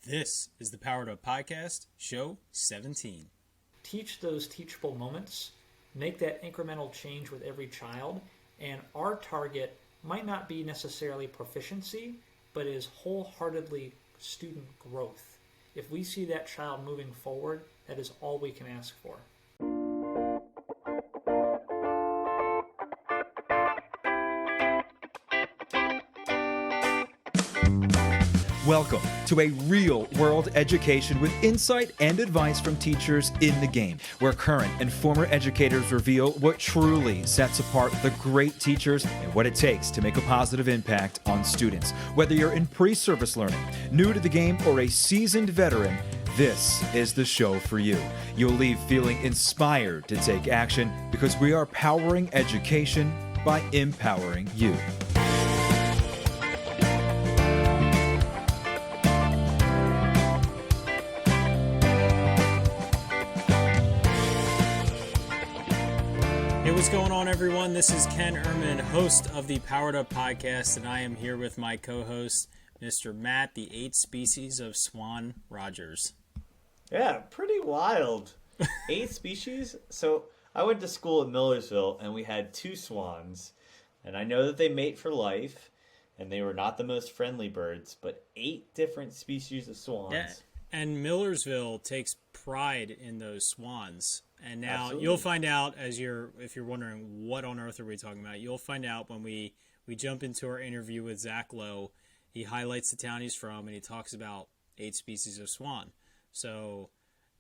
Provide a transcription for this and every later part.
This is the Powered Up Podcast, Show 17. Teach those teachable moments, make that incremental change with every child, and our target might not be necessarily proficiency, but is wholeheartedly student growth. If we see that child moving forward, that is all we can ask for. Welcome to a real-world education with insight and advice from teachers in the game, where current and former educators reveal what truly sets apart the great teachers and what it takes to make a positive impact on students. Whether you're in pre-service learning, new to the game, or a seasoned veteran, this is the show for you. You'll leave feeling inspired to take action because we are powering education by empowering you. Hey, what's going on, everyone? This is Ken Ehrman, host of the Powered Up Podcast, and I am here with my co-host, Mr. Matt, the 8 species of swan Rogers. Yeah, pretty wild. 8 species? So I went to school at Millersville, and we had 2 swans, and I know that they mate for life, and they were not the most friendly birds, but 8 different species of swans. Yeah, and Millersville takes pride in those swans. And now Absolutely. You'll find out, if you're wondering what on earth are we talking about, you'll find out when we jump into our interview with Zach Lowe. He highlights the town he's from, and he talks about 8 species of swan. So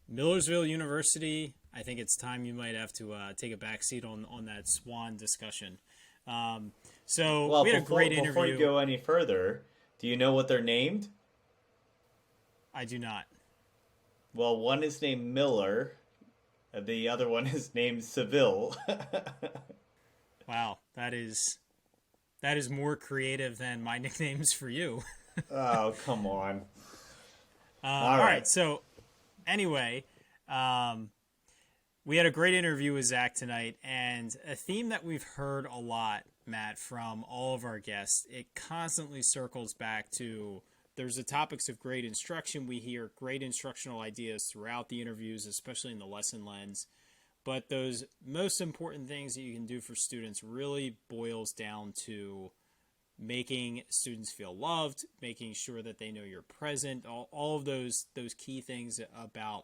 Millersville University, I think it's time you might have to take a back seat on that swan discussion. We had a great interview. Before you go any further, do you know what they're named? I do not. Well, one is named Miller. The other one is named Seville. Wow, that is more creative than my nicknames for you. Oh, come on. All right. So anyway, we had a great interview with Zach tonight, and a theme that we've heard a lot, Matt, from all of our guests, it constantly circles back to there's the topics of great instruction. We hear great instructional ideas throughout the interviews, especially in the lesson lens. But those most important things that you can do for students really boils down to making students feel loved, making sure that they know you're present, all of those key things about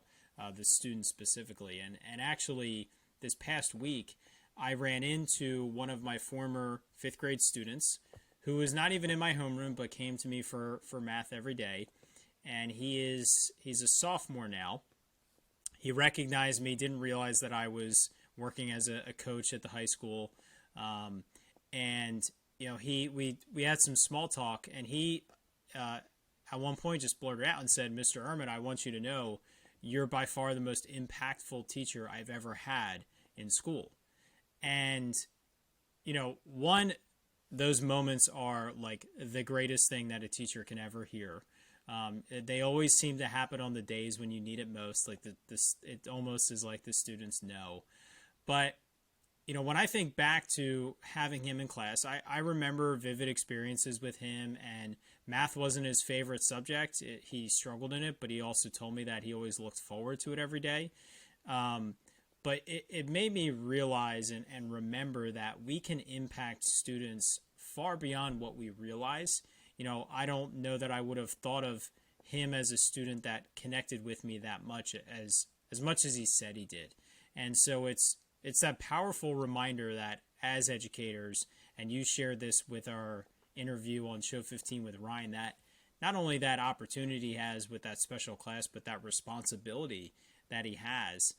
the student specifically. And actually, this past week, I ran into one of my former 5th grade students who was not even in my homeroom, but came to me for math every day. And he's a sophomore now. He recognized me, didn't realize that I was working as a coach at the high school. And you know, we had some small talk, and he at one point just blurted out and said, "Mr. Ehrman, I want you to know you're by far the most impactful teacher I've ever had in school." And you know, those moments are like the greatest thing that a teacher can ever hear. They always seem to happen on the days when you need it most. Like it almost is like the students know. But you know, when I think back to having him in class, I remember vivid experiences with him, and math wasn't his favorite subject. He struggled in it, but he also told me that he always looked forward to it every day. But it made me realize and remember that we can impact students far beyond what we realize. You know, I don't know that I would have thought of him as a student that connected with me that much as much as he said he did. And so it's that powerful reminder that as educators, and you shared this with our interview on Show 15 with Ryan, that not only that opportunity he has with that special class, but that responsibility that he has.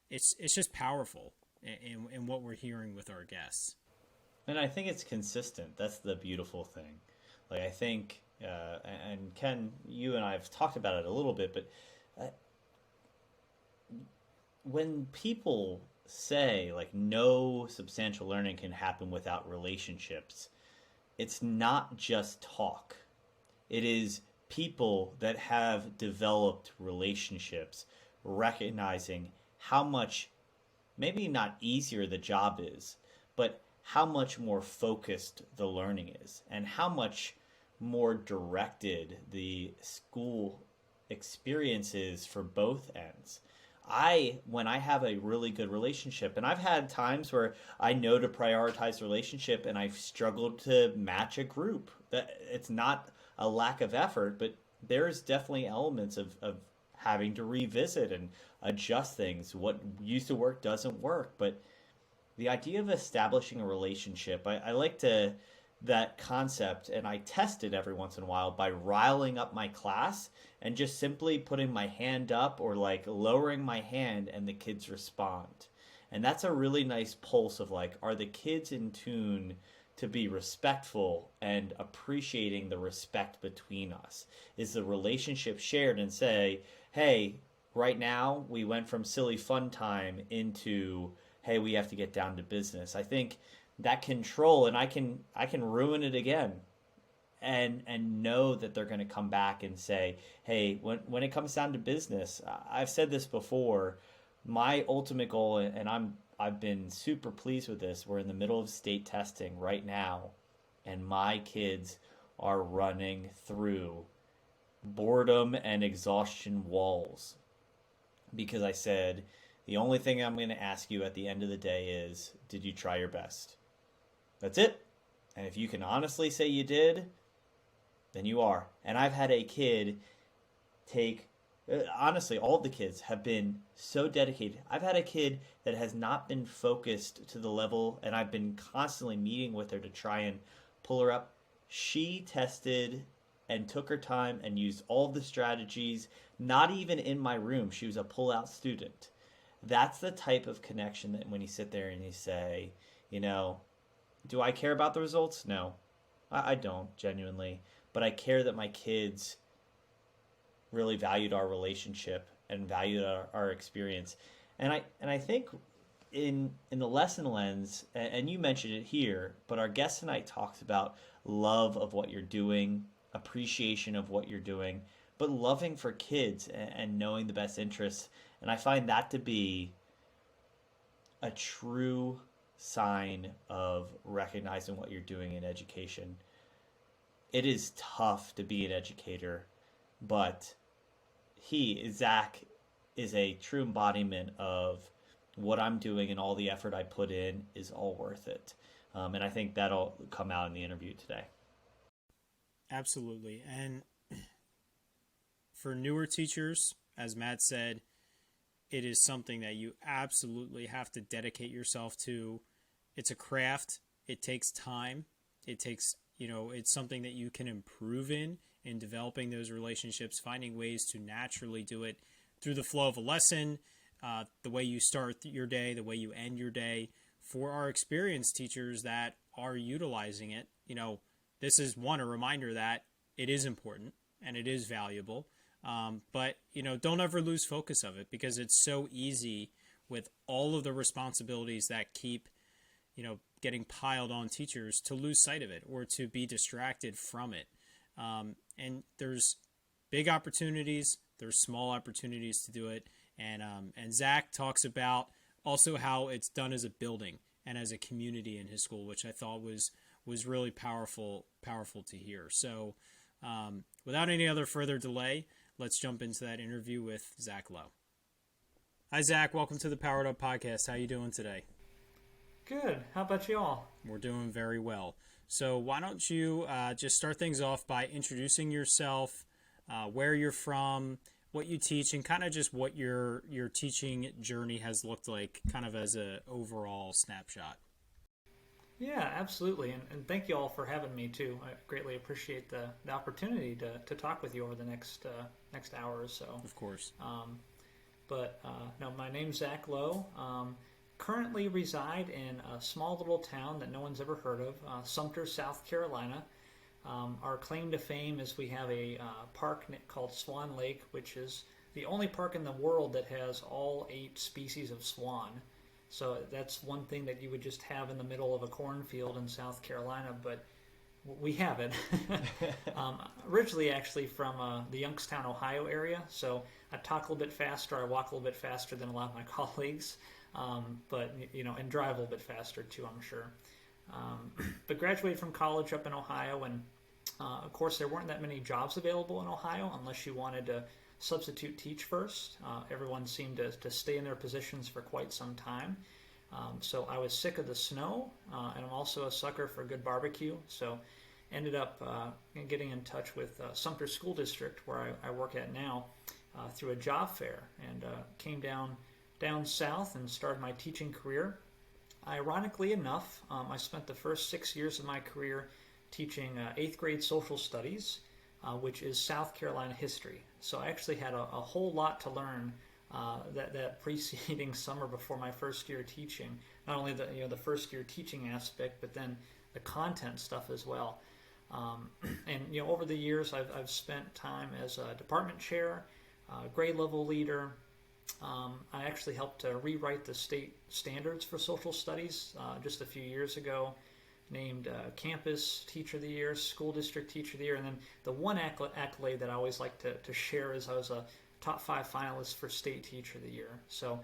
It's just powerful in what we're hearing with our guests. And I think it's consistent. That's the beautiful thing. Like, I think, and Ken, you and I have talked about it a little bit, but when people say, like, no substantial learning can happen without relationships, it's not just talk. It is people that have developed relationships, recognizing how much, maybe not easier the job is, but how much more focused the learning is, and how much more directed the school experiences for both ends. When I have a really good relationship, and I've had times where I know to prioritize relationship and I've struggled to match a group. That it's not a lack of effort, but there's definitely elements of having to revisit and adjust things. What used to work doesn't work, but the idea of establishing a relationship, I like to that concept, and I test it every once in a while by riling up my class and just simply putting my hand up or like lowering my hand and the kids respond. And that's a really nice pulse of like, are the kids in tune to be respectful and appreciating the respect between us? Is the relationship shared and say, hey, right now we went from silly fun time into, hey, we have to get down to business. I think that control, and I can ruin it again, and know that they're going to come back and say, hey, when it comes down to business, I've said this before, my ultimate goal, and I've been super pleased with this. We're in the middle of state testing right now, and my kids are running through boredom and exhaustion walls because I said, the only thing I'm going to ask you at the end of the day is, did you try your best? That's it. And if you can honestly say you did, then you are. And I've had a kid take, honestly, all of the kids have been so dedicated. I've had a kid that has not been focused to the level, and I've been constantly meeting with her to try and pull her up. She tested and took her time and used all of the strategies, not even in my room. She was a pull-out student. That's the type of connection that when you sit there and you say, do I care about the results? No, I don't, genuinely. But I care that my kids really valued our relationship and valued our experience. And I think in the lesson lens, and you mentioned it here, but our guest tonight talks about love of what you're doing, appreciation of what you're doing, but loving for kids and knowing the best interests. And I find that to be a true sign of recognizing what you're doing in education. It is tough to be an educator, but Zach, is a true embodiment of what I'm doing, and all the effort I put in is all worth it. And I think that'll come out in the interview today. Absolutely. And for newer teachers, as Matt said, it is something that you absolutely have to dedicate yourself to. It's a craft. It takes time. It takes, it's something that you can improve in developing those relationships, finding ways to naturally do it through the flow of a lesson, the way you start your day, the way you end your day. For our experienced teachers that are utilizing it, this is a reminder that it is important and it is valuable. But don't ever lose focus of it, because it's so easy with all of the responsibilities that keep, getting piled on teachers to lose sight of it or to be distracted from it. And there's big opportunities, there's small opportunities to do it. And Zach talks about also how it's done as a building and as a community in his school, which I thought was really powerful to hear. So without any other further delay, let's jump into that interview with Zach Lowe. Hi, Zach. Welcome to the Powered Up Podcast. How you doing today? Good. How about you all? We're doing very well. So why don't you just start things off by introducing yourself, where you're from, what you teach, and kind of just what your teaching journey has looked like, kind of as an overall snapshot. Yeah, absolutely. And thank you all for having me, too. I greatly appreciate the opportunity to talk with you over the next hour or so. Of course. No, my name's Zach Lowe. Currently reside in a small little town that no one's ever heard of, Sumter, South Carolina. Our claim to fame is we have a park called Swan Lake, which is the only park in the world that has all 8 species of swan. So that's one thing that you would just have in the middle of a cornfield in South Carolina, but we have it. Originally, actually, from the Youngstown, Ohio area, so I talk a little bit faster, I walk a little bit faster than a lot of my colleagues, and drive a little bit faster too, I'm sure. But graduated from college up in Ohio and Of course, there weren't that many jobs available in Ohio unless you wanted to substitute teach first. Everyone seemed to stay in their positions for quite some time. So I was sick of the snow, and I'm also a sucker for good barbecue. So ended up getting in touch with Sumter School District, where I work at now, through a job fair, and came down south and started my teaching career. Ironically enough, I spent the first 6 years of my career teaching 8th grade social studies, which is South Carolina history. So I actually had a whole lot to learn that preceding summer before my first year teaching. Not only the first year teaching aspect, but then the content stuff as well. And over the years, I've spent time as a department chair, grade level leader. I actually helped to rewrite the state standards for social studies just a few years ago. Named Campus Teacher of the Year, School District Teacher of the Year, and then the one accolade that I always like to share is I was a top 5 finalist for State Teacher of the Year. So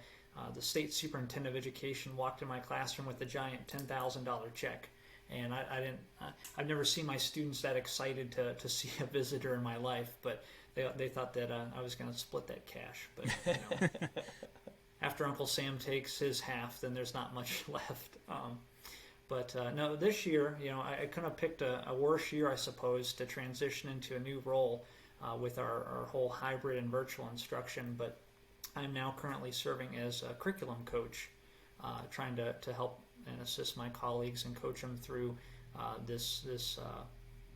the State Superintendent of Education walked in my classroom with a giant $10,000 check, and I've never seen my students that excited to see a visitor in my life, but they thought that I was going to split that cash. But after Uncle Sam takes his half, then there's not much left. But no, this year, I kind of picked a worse year, I suppose, to transition into a new role with our whole hybrid and virtual instruction. But I'm now currently serving as a curriculum coach, trying to help and assist my colleagues and coach them through this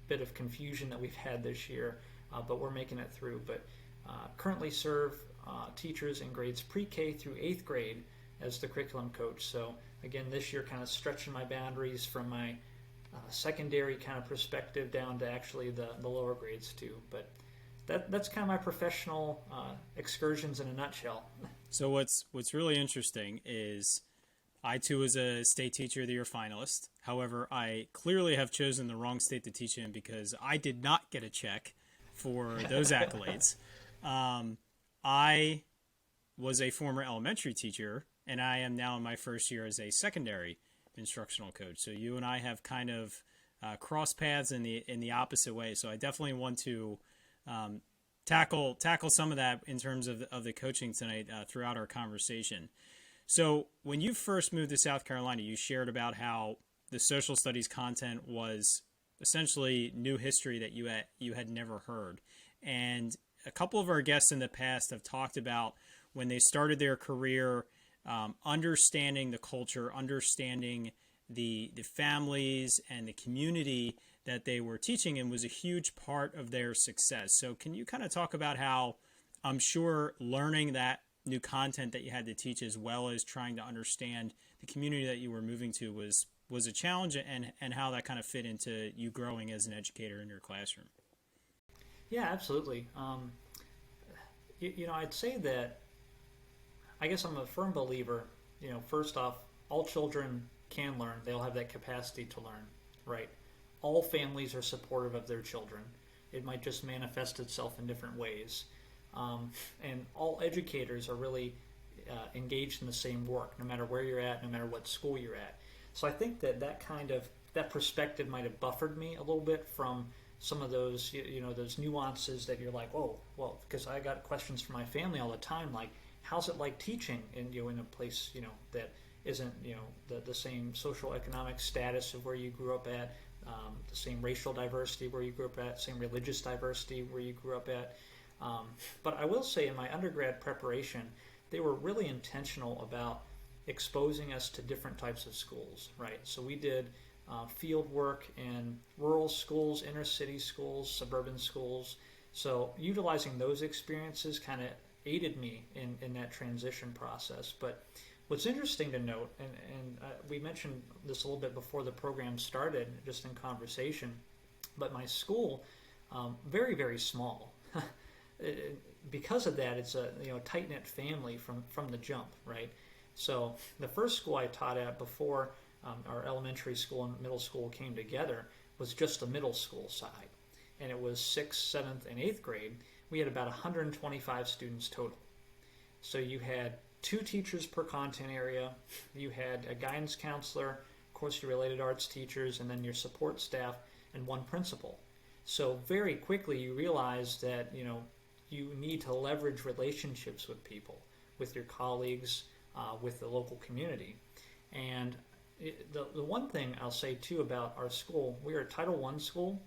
bit of confusion that we've had this year. But we're making it through. But currently serve teachers in grades pre-K through 8th grade as the curriculum coach. So again, this year kind of stretching my boundaries from my secondary kind of perspective down to actually the lower grades too. But that's kind of my professional excursions in a nutshell. So what's really interesting is I too was a State Teacher of the Year finalist. However, I clearly have chosen the wrong state to teach in because I did not get a check for those accolades. I was a former elementary teacher, and I am now in my first year as a secondary instructional coach. So you and I have kind of crossed paths in the opposite way. So I definitely want to tackle some of that in terms of the coaching tonight throughout our conversation. So when you first moved to South Carolina, you shared about how the social studies content was essentially new history that you had never heard. And a couple of our guests in the past have talked about when they started their career, understanding the culture, understanding the families and the community that they were teaching in was a huge part of their success. So can you kind of talk about how I'm sure learning that new content that you had to teach as well as trying to understand the community that you were moving to was a challenge, and how that kind of fit into you growing as an educator in your classroom? Yeah, absolutely. I'd say that I guess I'm a firm believer, first off, all children can learn. They'll have that capacity to learn, right? All families are supportive of their children. It might just manifest itself in different ways. And all educators are really engaged in the same work, no matter where you're at, no matter what school you're at. So I think that perspective might have buffered me a little bit from some of those, those nuances that you're like, oh, well, because I got questions from my family all the time, like, how's it like teaching in a place that isn't the same social economic status of where you grew up at, the same racial diversity where you grew up at, same religious diversity where you grew up at. But I will say in my undergrad preparation, they were really intentional about exposing us to different types of schools, right? So we did field work in rural schools, inner city schools, suburban schools. So utilizing those experiences kind of aided me in that transition process. But what's interesting to note, and we mentioned this a little bit before the program started, just in conversation, but my school, very, very small. Because of that, it's a tight-knit family from the jump, right? So the first school I taught at before our elementary school and middle school came together was just the middle school side. And it was 6th, 7th, and 8th grade. We had about 125 students total. So you had 2 teachers per content area. You had a guidance counselor, of course your related arts teachers, and then your support staff, and 1 principal. So very quickly you realize that, you need to leverage relationships with people, with your colleagues, with the local community. And the one thing I'll say too about our school, we are a Title I school,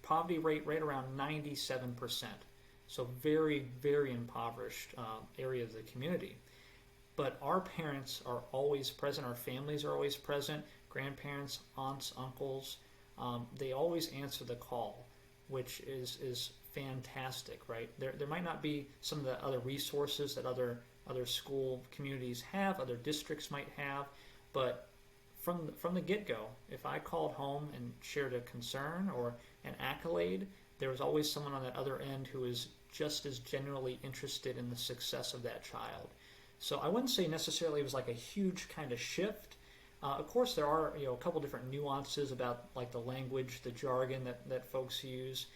poverty rate right around 97%. So very, very impoverished area of the community. But our parents are always present, our families are always present, grandparents, aunts, uncles, they always answer the call, which is fantastic, right? There might not be some of the other resources that other school communities have, other districts might have, but from the get-go, if I called home and shared a concern or an accolade, there was always someone on that other end who was just as genuinely interested in the success of that child. So I wouldn't say necessarily it was like a huge kind of shift. Of course, there are a couple different nuances about like the language, the jargon that folks use,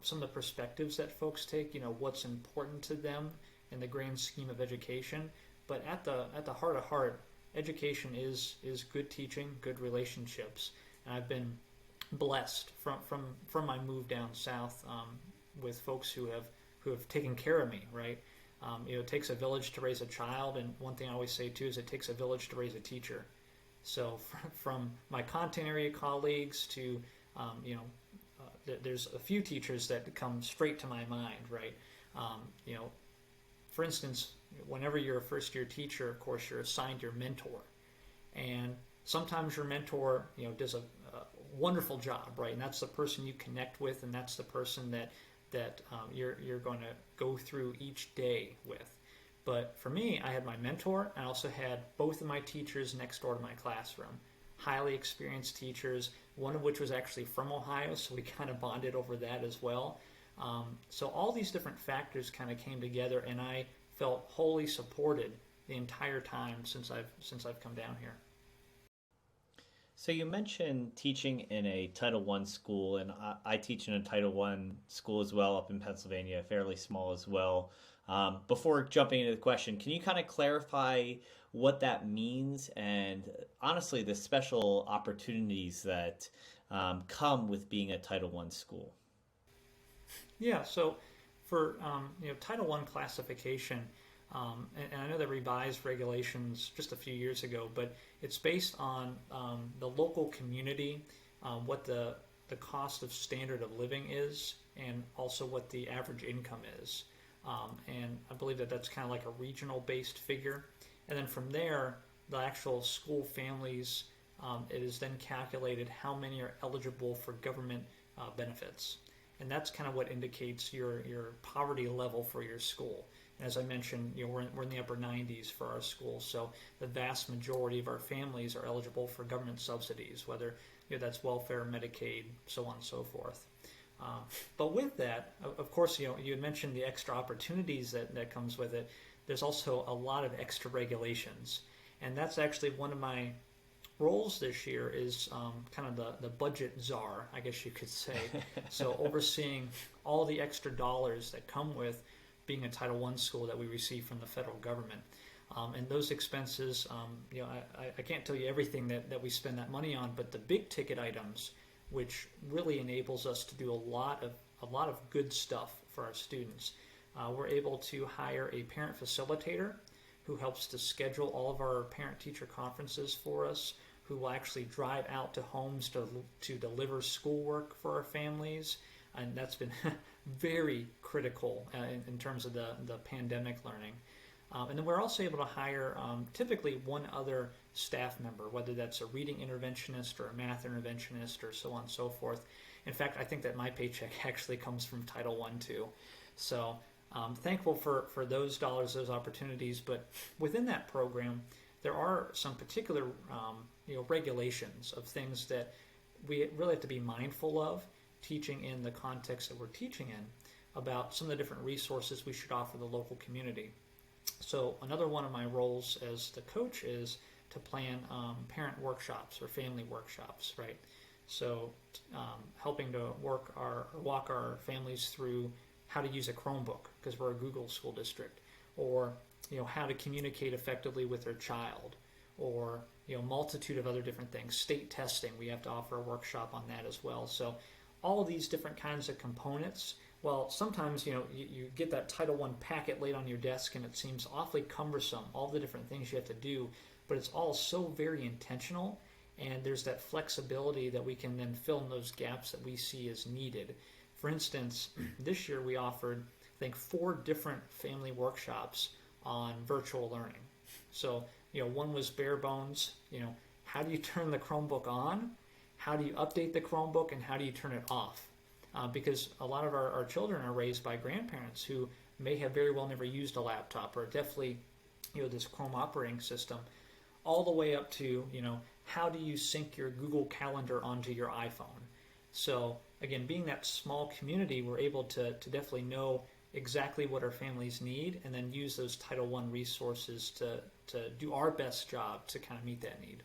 some of the perspectives that folks take. What's important to them in the grand scheme of education. But at the heart of heart, education is good teaching, good relationships, and I've been blessed from my move down south with folks who have taken care of me. Right. It takes a village to raise a child, and one thing I always say too is it takes a village to raise a teacher. So from my content area colleagues to, there's a few teachers that come straight to my mind, right? For instance, whenever you're a first-year teacher, of course, you're assigned your mentor. And sometimes your mentor, does a wonderful job, right? And that's the person you connect with, and that's the person that you're going to go through each day with. But for me, I had my mentor. I also had both of my teachers next door to my classroom. Highly experienced teachers, one of which was actually from Ohio, so we kind of bonded over that as well. So all these different factors kind of came together, and I felt wholly supported the entire time since I've come down here. So you mentioned teaching in a Title I school, and I teach in a Title I school as well up in Pennsylvania, fairly small as well. Before jumping into the question, can you kind of clarify what that means and honestly the special opportunities that come with being a Title I school? Yeah, so for Title I classification, and I know they revised regulations just a few years ago, but it's based on the local community, what the cost of standard of living is, and also what the average income is. And I believe that's kind of like a regional based figure. And then from there, the actual school families, it is then calculated how many are eligible for government benefits. And that's kind of what indicates your poverty level for your school. And as I mentioned, we're in the upper 90s for our school, so the vast majority of our families are eligible for government subsidies, whether that's welfare, Medicaid, so on and so forth. But with that, of course, you had mentioned the extra opportunities that comes with it. There's also a lot of extra regulations, and that's actually one of my roles this year is kind of the budget czar, I guess you could say. So overseeing all the extra dollars that come with being a Title I school that we receive from the federal government. And those expenses, I can't tell you everything that we spend that money on, but the big ticket items, which really enables us to do a lot of good stuff for our students. We're able to hire a parent facilitator who helps to schedule all of our parent-teacher conferences for us, who will actually drive out to homes to deliver schoolwork for our families. And that's been very critical in terms of the pandemic learning. And then we're also able to hire typically one other staff member, whether that's a reading interventionist or a math interventionist or so on and so forth. In fact, I think that my paycheck actually comes from Title I too. So thankful for those dollars, those opportunities. But within that program, there are some particular regulations of things that we really have to be mindful of teaching in the context that we're teaching in, about some of the different resources we should offer the local community. So another one of my roles as the coach is to plan parent workshops or family workshops, right? So helping to walk our families through how to use a Chromebook, because we're a Google school district, or how to communicate effectively with their child, or multitude of other different things. State testing, we have to offer a workshop on that as well. So all of these different kinds of components, well, sometimes, you get that Title I packet laid on your desk and it seems awfully cumbersome, all the different things you have to do, but it's all so very intentional, and there's that flexibility that we can then fill in those gaps that we see as needed. For instance, this year we offered, I think, 4 different family workshops on virtual learning. So, one was bare bones, how do you turn the Chromebook on? How do you update the Chromebook, and how do you turn it off? Because a lot of our children are raised by grandparents who may have very well never used a laptop, or definitely, this Chrome operating system, all the way up to, how do you sync your Google Calendar onto your iPhone? So again, being that small community, we're able to definitely know exactly what our families need, and then use those Title I resources to do our best job to kind of meet that need.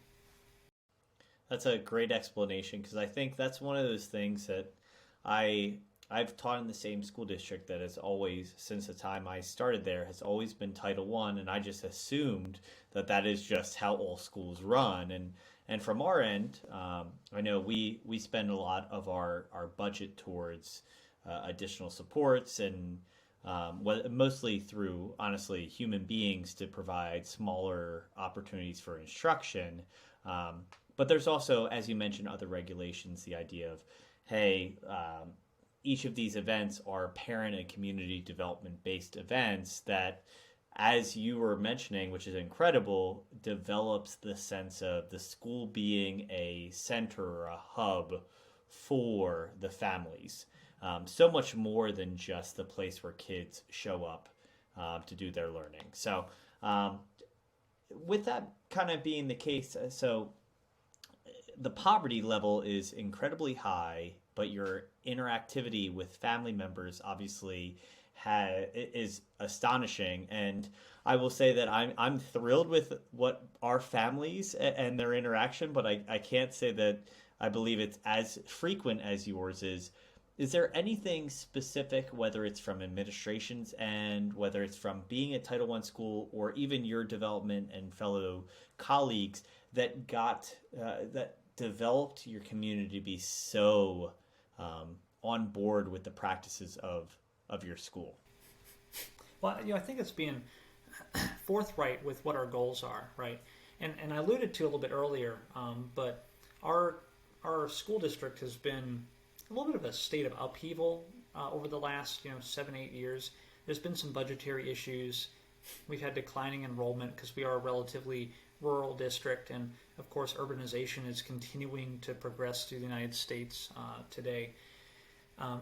That's a great explanation, because I think that's one of those things that I've taught in the same school district that has always, since the time I started there, has always been Title I, and I just assumed that is just how all schools run. And from our end, I know we spend a lot of our budget towards additional supports, and mostly through, honestly, human beings to provide smaller opportunities for instruction. But there's also, as you mentioned, other regulations, the idea of, hey, each of these events are parent and community development based events that, as you were mentioning, which is incredible, develops the sense of the school being a center or a hub for the families. So much more than just the place where kids show up to do their learning. So with that kind of being the case, so the poverty level is incredibly high, but your interactivity with family members obviously is astonishing. And I will say that I'm thrilled with what our families and their interaction, but I can't say that I believe it's as frequent as yours is. Is there anything specific, whether it's from administrations and whether it's from being at Title I school, or even your development and fellow colleagues, that that developed your community to be so on board with the practices of your school? Well, I think it's being forthright with what our goals are, right? And I alluded to a little bit earlier, but our school district has been a little bit of a state of upheaval over the last 7-8 years. There's been some budgetary issues. We've had declining enrollment because we are a relatively rural district, and of course urbanization is continuing to progress through the United States today.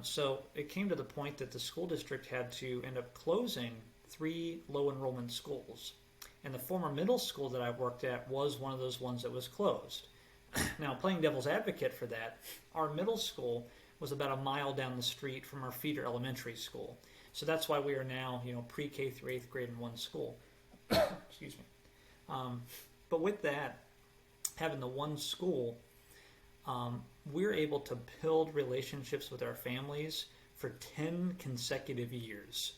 So it came to the point that the school district had to end up closing 3 low enrollment schools. And the former middle school that I worked at was one of those ones that was closed. Now, playing devil's advocate for that, our middle school was about a mile down the street from our feeder elementary school. So that's why we are now, pre-K through 8th grade in one school. Excuse me. But with that, having the one school, we're able to build relationships with our families for 10 consecutive years,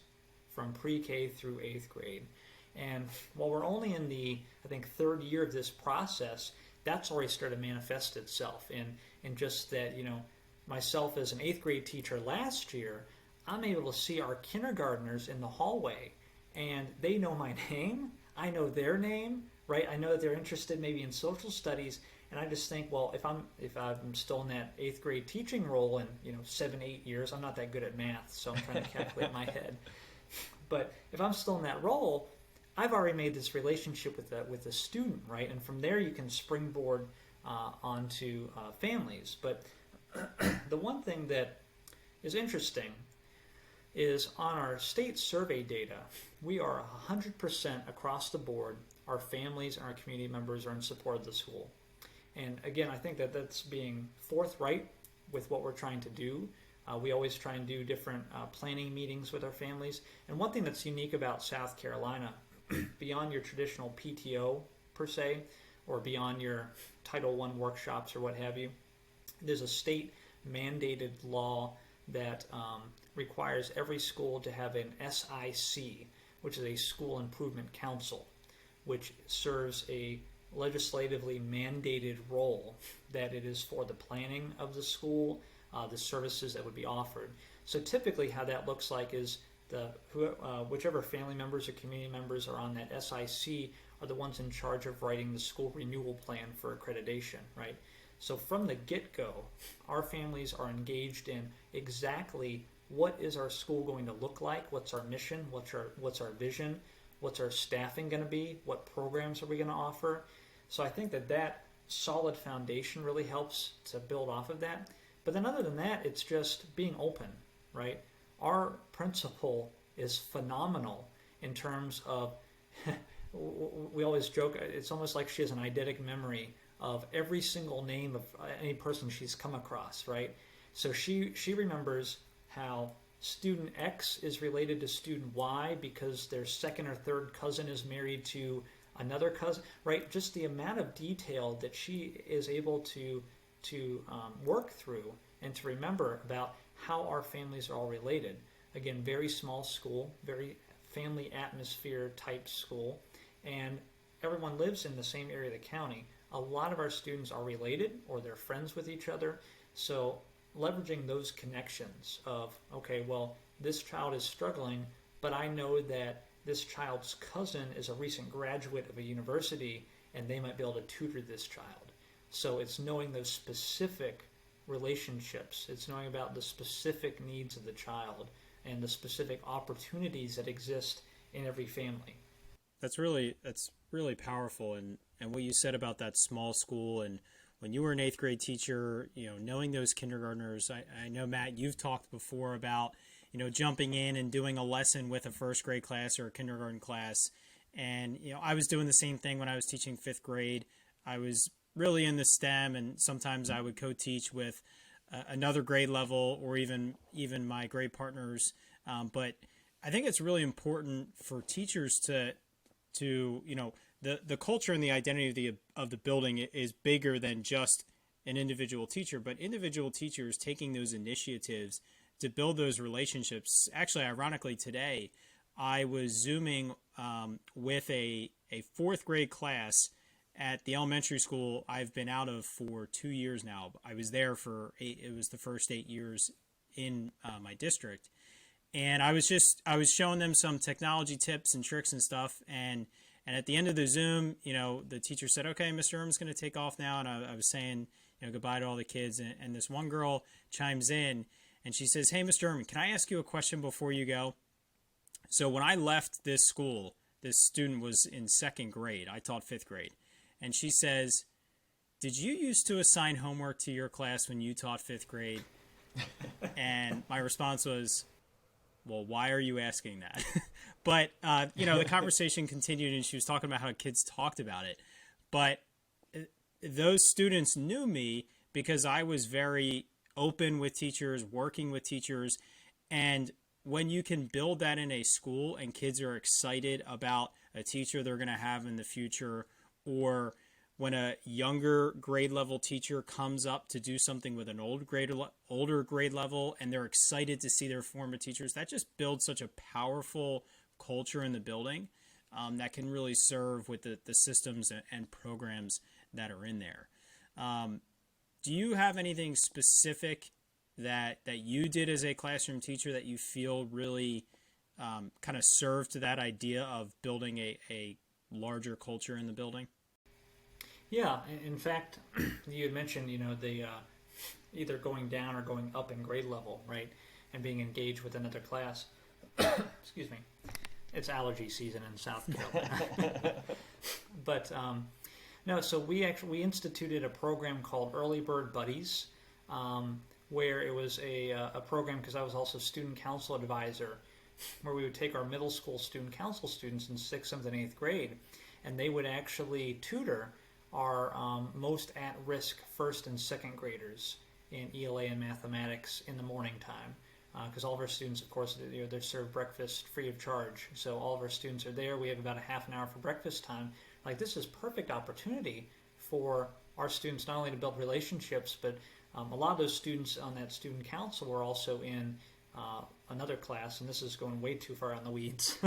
from pre-K through 8th grade. And while we're only in the, I think, 3rd year of this process, that's already started to manifest itself in just that, myself as an 8th grade teacher last year, I'm able to see our kindergartners in the hallway, and they know my name, I know their name, right? I know that they're interested maybe in social studies, and I just think, well, if I'm still in that 8th grade teaching role in 7-8 years, I'm not that good at math, so I'm trying to calculate in my head. But if I'm still in that role, I've already made this relationship with the student, right? And from there you can springboard onto families. But the one thing that is interesting is on our state survey data, we are 100% across the board. Our families and our community members are in support of the school. And again, I think that that's being forthright with what we're trying to do. We always try and do different planning meetings with our families. And one thing that's unique about South Carolina, beyond your traditional PTO per se, or beyond your Title I workshops or what have you, there's a state mandated law that requires every school to have an SIC, which is a School Improvement Council, which serves a legislatively mandated role, that it is for the planning of the school, the services that would be offered. So typically how that looks like is whichever family members or community members are on that SIC are the ones in charge of writing the school renewal plan for accreditation, right? So from the get-go, our families are engaged in exactly what is our school going to look like, what's our mission, what's our vision, what's our staffing going to be, what programs are we going to offer. So I think that solid foundation really helps to build off of that. But then other than that, it's just being open, right? Our principal is phenomenal in terms of, we always joke, it's almost like she has an eidetic memory of every single name of any person she's come across, right? So she remembers how student X is related to student Y because their second or third cousin is married to another cousin, right? Just the amount of detail that she is able to work through and to remember about how our families are all related. Again, very small school, very family atmosphere type school, and everyone lives in the same area of the county. A lot of our students are related or they're friends with each other. So leveraging those connections of, okay, well, this child is struggling, but I know that this child's cousin is a recent graduate of a university and they might be able to tutor this child. So it's knowing those specific relationships. It's knowing about the specific needs of the child and the specific opportunities that exist in every family. That's really powerful. And what you said about that small school, and when you were an 8th grade teacher, knowing those kindergartners, I know, Matt, you've talked before about, jumping in and doing a lesson with a 1st grade class or a kindergarten class. And, I was doing the same thing when I was teaching 5th grade. I was really into STEM, and sometimes I would co-teach with another grade level or even my grade partners. But I think it's really important for teachers to the culture and the identity of the building is bigger than just an individual teacher, but individual teachers taking those initiatives to build those relationships. Actually, ironically, today I was Zooming with a 4th grade class at the elementary school I've been out of for 2 years now. I was there for it was the first 8 years in my district. And I was showing them some technology tips and tricks and stuff. And at the end of the Zoom, the teacher said, okay, Mr. Irm's going to take off now. And I was saying, goodbye to all the kids. And this one girl chimes in and she says, hey, Mr. Irm, can I ask you a question before you go? So when I left this school, this student was in 2nd grade. I taught 5th grade. And she says, did you used to assign homework to your class when you taught 5th grade? And my response was, well, why are you asking that? But, the conversation continued and she was talking about how kids talked about it. But those students knew me because I was very open with teachers, working with teachers. And when you can build that in a school and kids are excited about a teacher they're going to have in the future, or when a younger grade level teacher comes up to do something with an older grade level and they're excited to see their former teachers, that just builds such a powerful culture in the building that can really serve with the systems and programs that are in there. Do you have anything specific that you did as a classroom teacher that you feel really kind of served to that idea of building a larger culture in the building? Yeah, in fact, you had mentioned, the either going down or going up in grade level, right, and being engaged with another class. Excuse me. It's allergy season in South Carolina. But no, so we instituted a program called Early Bird Buddies, where it was a program, because I was also student council advisor, where we would take our middle school student council students in 6th, 7th, and 8th grade, and they would actually tutor our most at-risk 1st and 2nd graders in ELA and mathematics in the morning time. Because all of our students, of course, they're served breakfast free of charge. So all of our students are there. We have about a half an hour for breakfast time. Like, this is perfect opportunity for our students not only to build relationships, but a lot of those students on that student council were also in another class, and this is going way too far on the weeds.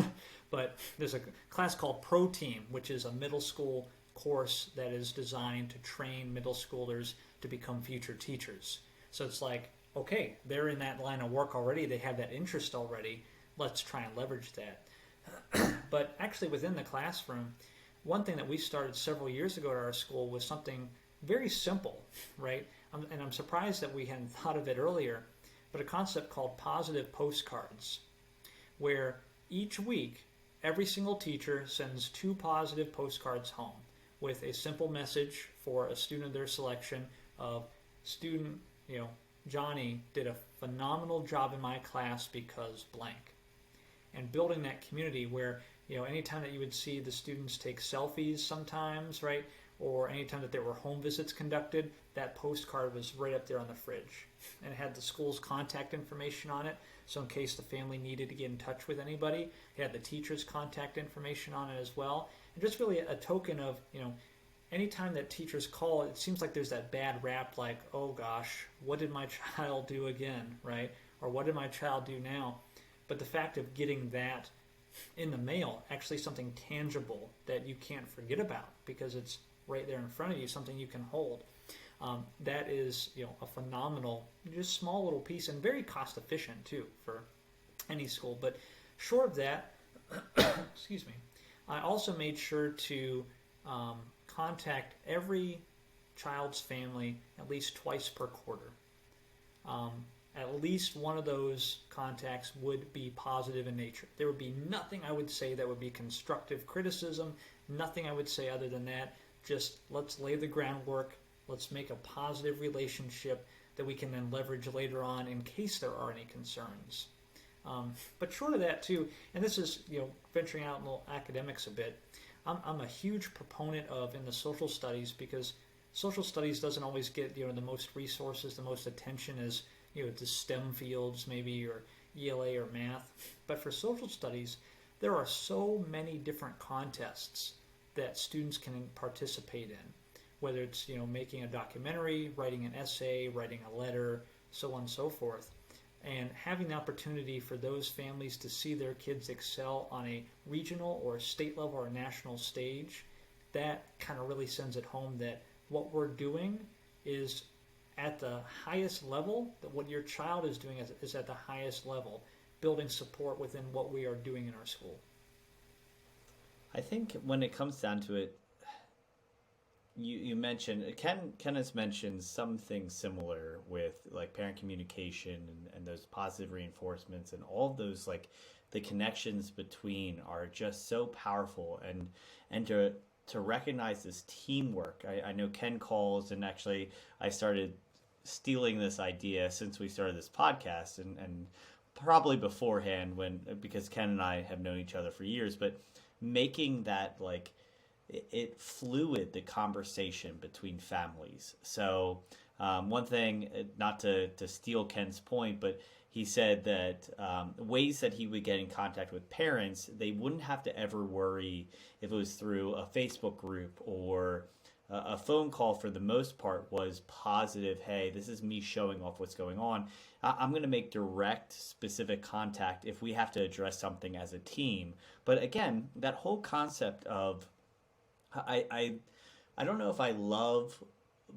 But there's a class called Pro Team, which is a middle school course that is designed to train middle schoolers to become future teachers. So it's like okay, they're in that line of work already, they have that interest already, let's try and leverage that. But actually within the classroom, one thing that we started several years ago at our school was something very simple, right? And I'm surprised that we hadn't thought of it earlier, but a concept called positive postcards, where each week every single teacher sends 2 positive postcards home with a simple message for a student of their selection of student, Johnny did a phenomenal job in my class because blank. And building that community where, anytime that you would see the students take selfies sometimes, right? Or anytime that there were home visits conducted, that postcard was right up there on the fridge. And it had the school's contact information on it. So in case the family needed to get in touch with anybody, it had the teacher's contact information on it as well. And just really a token of, anytime that teachers call, it seems like there's that bad rap like, oh gosh, what did my child do again, right? Or what did my child do now? But the fact of getting that in the mail, actually something tangible that you can't forget about because it's right there in front of you, something you can hold. That is, a phenomenal, just small little piece and very cost efficient too for any school. But short of that, excuse me, I also made sure to contact every child's family at least twice per quarter. At least one of those contacts would be positive in nature. There would be nothing I would say that would be constructive criticism, nothing I would say other than that. Just let's lay the groundwork, let's make a positive relationship that we can then leverage later on in case there are any concerns. But short of that too, and this is venturing out in little academics a bit, I'm a huge proponent of in the social studies because social studies doesn't always get the most resources, the most attention as the STEM fields maybe or ELA or math. But for social studies, there are so many different contests that students can participate in, whether it's making a documentary, writing an essay, writing a letter, so on and so forth. And having the opportunity for those families to see their kids excel on a regional or state level or national stage, that kind of really sends it home that what we're doing is at the highest level, that what your child is doing is at the highest level, building support within what we are doing in our school. I think when it comes down to it, you mentioned, Ken has mentioned something similar with like parent communication and those positive reinforcements and all of those, like the connections between are just so powerful, and to recognize this teamwork. I know Ken calls, and actually I started stealing this idea since we started this podcast and probably beforehand because Ken and I have known each other for years, but making that like it fluid, the conversation between families. So one thing, not to steal Ken's point, but he said that ways that he would get in contact with parents, they wouldn't have to ever worry if it was through a Facebook group or a phone call. For the most part was positive. Hey, this is me showing off what's going on. I'm going to make direct, specific contact if we have to address something as a team. But again, that whole concept of I don't know if I love,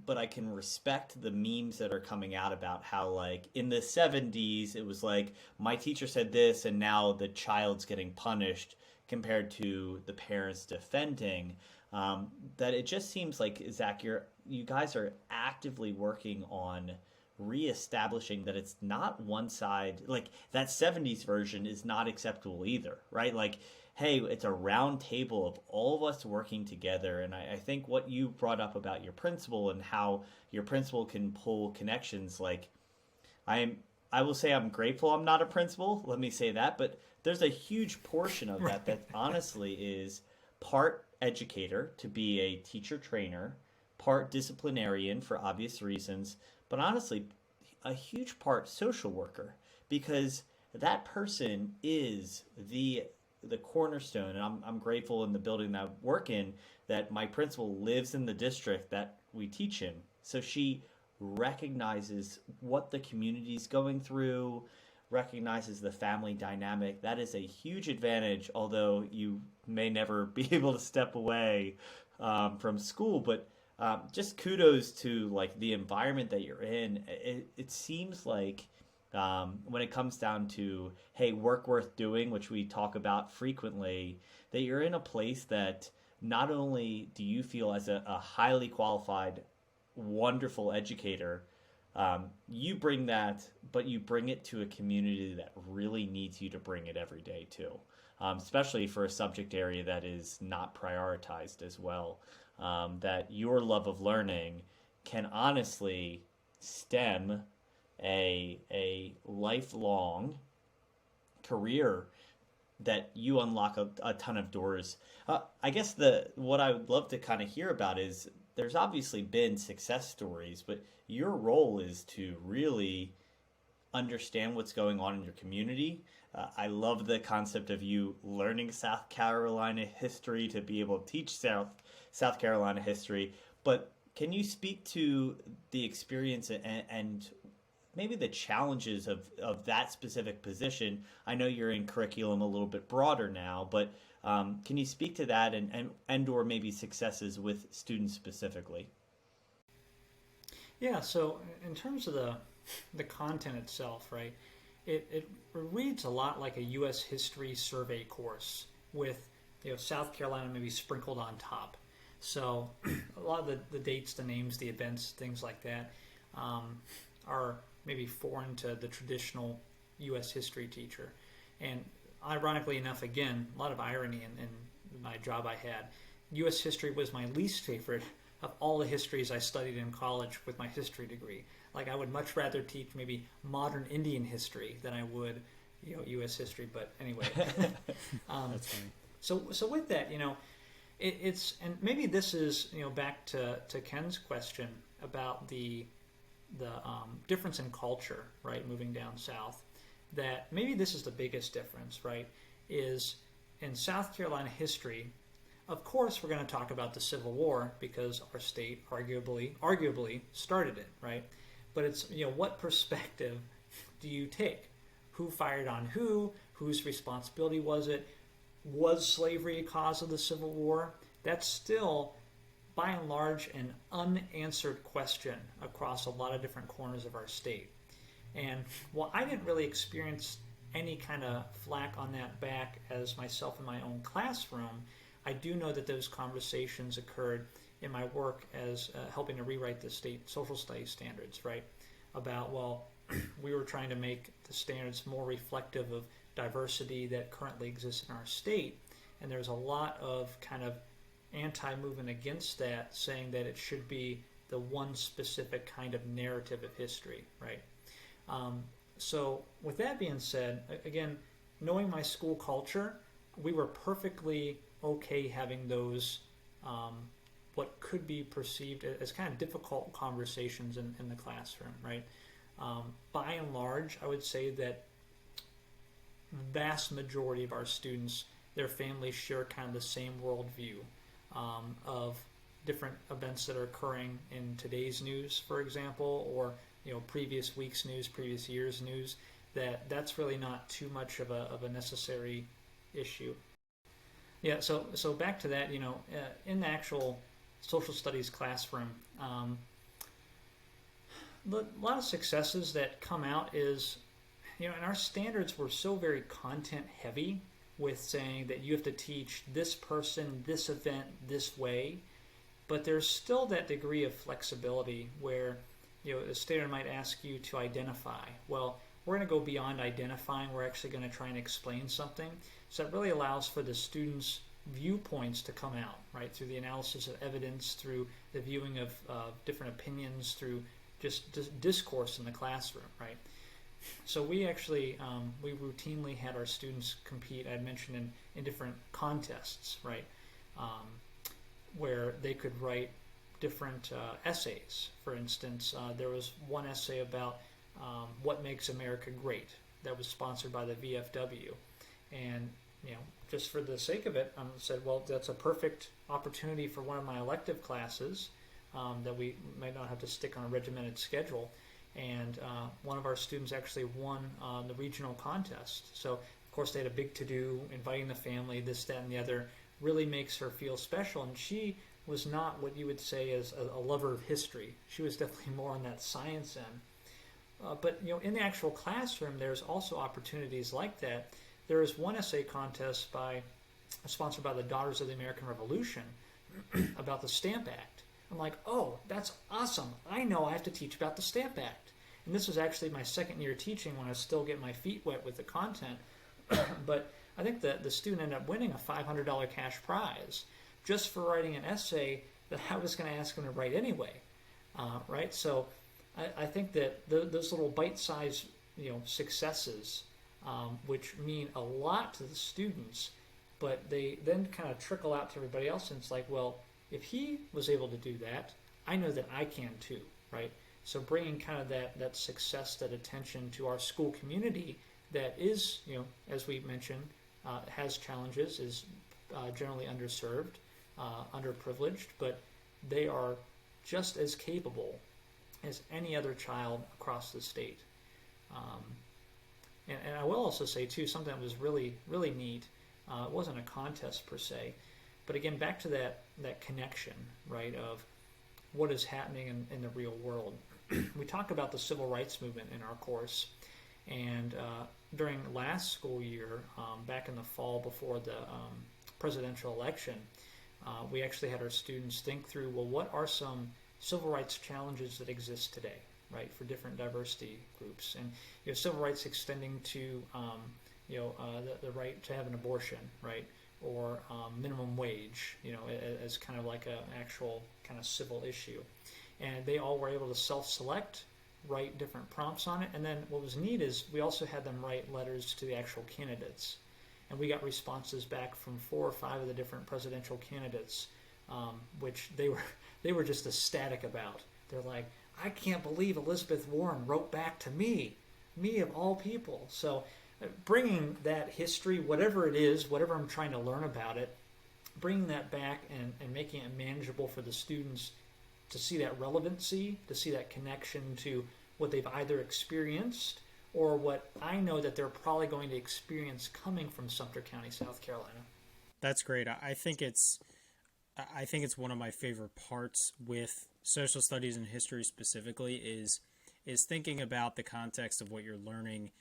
but I can respect the memes that are coming out about how, like, in the 70s, it was like, my teacher said this, and now the child's getting punished compared to the parents defending. That it just seems like, Zach, you guys are actively working on reestablishing that it's not one side. Like, that 70s version is not acceptable either, right? Like, hey, it's a round table of all of us working together. And I think what you brought up about your principal and how your principal can pull connections, like, I will say I'm grateful I'm not a principal. Let me say that. But there's a huge portion of that honestly is part educator to be a teacher trainer, part disciplinarian for obvious reasons, but honestly, a huge part social worker, because that person is the cornerstone. And I'm grateful in the building that I work in that my principal lives in the district that we teach in. So she recognizes what the community's going through, recognizes the family dynamic. That is a huge advantage, although you may never be able to step away from school. But just kudos to like the environment that you're in. It seems like when it comes down to, hey, work worth doing, which we talk about frequently, that you're in a place that not only do you feel as a highly qualified, wonderful educator, you bring that, but you bring it to a community that really needs you to bring it every day too, especially for a subject area that is not prioritized as well. That your love of learning can honestly stem a lifelong career that you unlock a ton of doors. I guess what I would love to kind of hear about is there's obviously been success stories, but your role is to really understand what's going on in your community. I love the concept of you learning South Carolina history to be able to teach South Carolina history. But can you speak to the experience and maybe the challenges of that specific position? I know you're in curriculum a little bit broader now, but can you speak to that and or maybe successes with students specifically? Yeah, so in terms of the content itself, right, it reads a lot like a U.S. history survey course with South Carolina maybe sprinkled on top. So a lot of the dates, the names, the events, things like that are maybe foreign to the traditional U.S. history teacher. And ironically enough, again, a lot of irony in my job I had. U.S. history was my least favorite of all the histories I studied in college with my history degree. Like I would much rather teach maybe modern Indian history than I would, U.S. history. But anyway, That's funny. So with that, it's and maybe this is back to Ken's question about the difference in culture, right? Moving down south, that maybe this is the biggest difference, right? Is in South Carolina history. Of course, we're going to talk about the Civil War because our state arguably started it, right? But it's, what perspective do you take? Who fired on who? Whose responsibility was it? Was slavery a cause of the Civil War? That's still, by and large, an unanswered question across a lot of different corners of our state. And while I didn't really experience any kind of flack on that back as myself in my own classroom, I do know that those conversations occurred in my work as helping to rewrite the state social studies standards, right? About, we were trying to make the standards more reflective of diversity that currently exists in our state. And there's a lot of kind of anti-movement against that, saying that it should be the one specific kind of narrative of history, right? So with that being said, again, knowing my school culture, we were perfectly okay having those what could be perceived as kind of difficult conversations in the classroom, right? By and large, I would say that vast majority of our students, their families share kind of the same worldview of different events that are occurring in today's news, for example, or previous week's news, previous year's news. That's really not too much of a necessary issue. Yeah, so back to that, in the actual social studies classroom, a lot of successes that come out is, and our standards were so very content heavy with saying that you have to teach this person, this event, this way, but there's still that degree of flexibility where, the standard might ask you to identify. Well, we're going to go beyond identifying. We're actually going to try and explain something. So it really allows for the students' viewpoints to come out, right, through the analysis of evidence, through the viewing of different opinions, through just discourse in the classroom, right? So we actually, we routinely had our students compete, I had mentioned, in different contests, right, where they could write different essays. For instance, there was one essay about what makes America great that was sponsored by the VFW. And, just for the sake of it, I said, well, that's a perfect opportunity for one of my elective classes that we might not have to stick on a regimented schedule. And one of our students actually won the regional contest. So, of course, they had a big to-do, inviting the family, this, that, and the other, really makes her feel special. And she was not what you would say as a lover of history. She was definitely more on that science end. But in the actual classroom, there's also opportunities like that. There is one essay contest sponsored by the Daughters of the American Revolution about the Stamp Act. I'm like, oh, that's awesome. I know I have to teach about the Stamp Act. And this was actually my second year teaching when I was still getting my feet wet with the content. But I think that the student ended up winning a $500 cash prize just for writing an essay that I was going to ask him to write anyway. Right? So I think that those little bite-sized successes, which mean a lot to the students, but they then kind of trickle out to everybody else, and it's like, well, if he was able to do that, I know that I can too, right? So bringing kind of that success, that attention to our school community that is, as we mentioned, has challenges, is generally underserved, underprivileged, but they are just as capable as any other child across the state. And I will also say, too, something that was really, really neat. It wasn't a contest per se, but again, back to that connection, right, of what is happening in the real world. We talk about the civil rights movement in our course, and during last school year, back in the fall before the presidential election, we actually had our students think through, well, what are some civil rights challenges that exist today, right, for different diversity groups, and civil rights extending to the right to have an abortion, right, or minimum wage, as kind of like an actual kind of civil issue. And they all were able to self-select, write different prompts on it, and then what was neat is we also had them write letters to the actual candidates. And we got responses back from 4 or 5 of the different presidential candidates, which they were just ecstatic about. They're like, I can't believe Elizabeth Warren wrote back to me of all people. So bringing that history, whatever it is, whatever I'm trying to learn about it, bringing that back and making it manageable for the students to see that relevancy, to see that connection to what they've either experienced or what I know that they're probably going to experience coming from Sumter County, South Carolina. That's great. I think it's one of my favorite parts with social studies and history specifically is thinking about the context of what you're learning.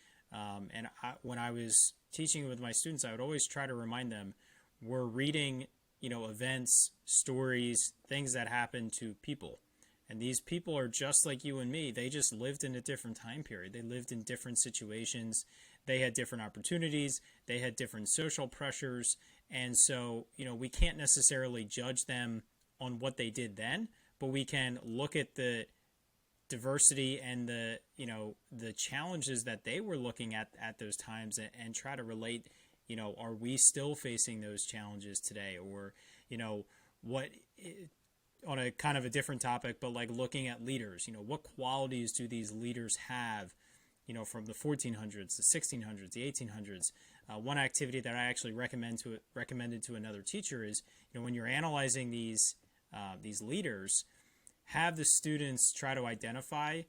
When I was teaching with my students, I would always try to remind them we're reading, events, stories, things that happen to people. And these people are just like you and me. They just lived in a different time period. They lived in different situations. They had different opportunities. They had different social pressures. And so, we can't necessarily judge them on what they did then, but we can look at the diversity and the challenges that they were looking at those times and try to relate, are we still facing those challenges today? Or, what, on a kind of a different topic, but like looking at leaders, what qualities do these leaders have, from the 1400s, the 1600s, the 1800s? One activity that I actually recommended to another teacher is, when you're analyzing these leaders, have the students try to identify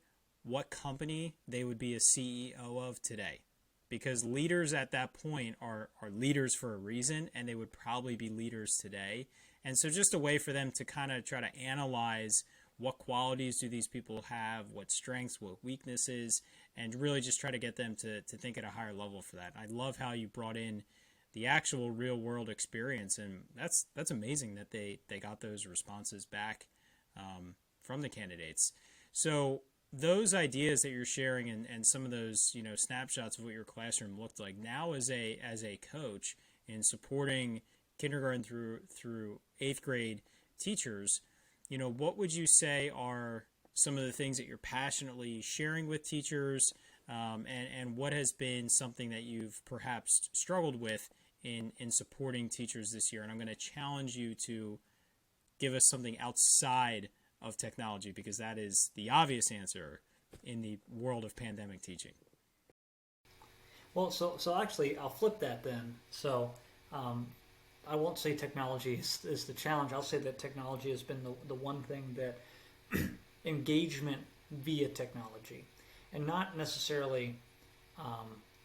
what company they would be a CEO of today. Because leaders at that point are leaders for a reason, and they would probably be leaders today. And so just a way for them to kind of try to analyze what qualities do these people have, what strengths, what weaknesses, and really just try to get them to think at a higher level for that. I love how you brought in the actual real world experience, and that's amazing that they got those responses back from the candidates. So those ideas that you're sharing and some of those snapshots of what your classroom looked like now as a coach in supporting kindergarten through 8th grade teachers, what would you say are some of the things that you're passionately sharing with teachers, and what has been something that you've perhaps struggled with in supporting teachers this year? And I'm going to challenge you to give us something outside of technology, because that is the obvious answer in the world of pandemic teaching. Well, so actually, I'll flip that then. So I won't say technology is the challenge. I'll say that technology has been the one thing that engagement via technology, and not necessarily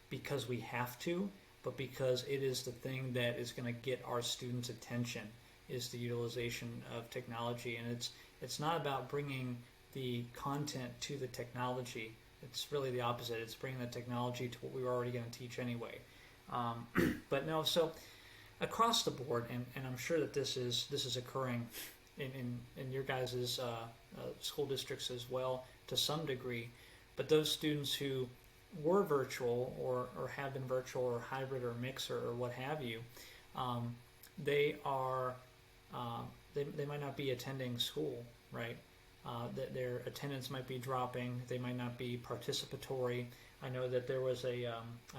because we have to, but because it is the thing that is going to get our students' attention is the utilization of technology. And it's not about bringing the content to the technology. It's really the opposite. It's bringing the technology to what we were already going to teach anyway. But no, so across the board, and I'm sure that this is occurring in your guys' school districts as well to some degree, but those students who were virtual or have been virtual or hybrid or mix or what have you, they might not be attending school, right? That their attendance might be dropping. They might not be participatory. I know that there was a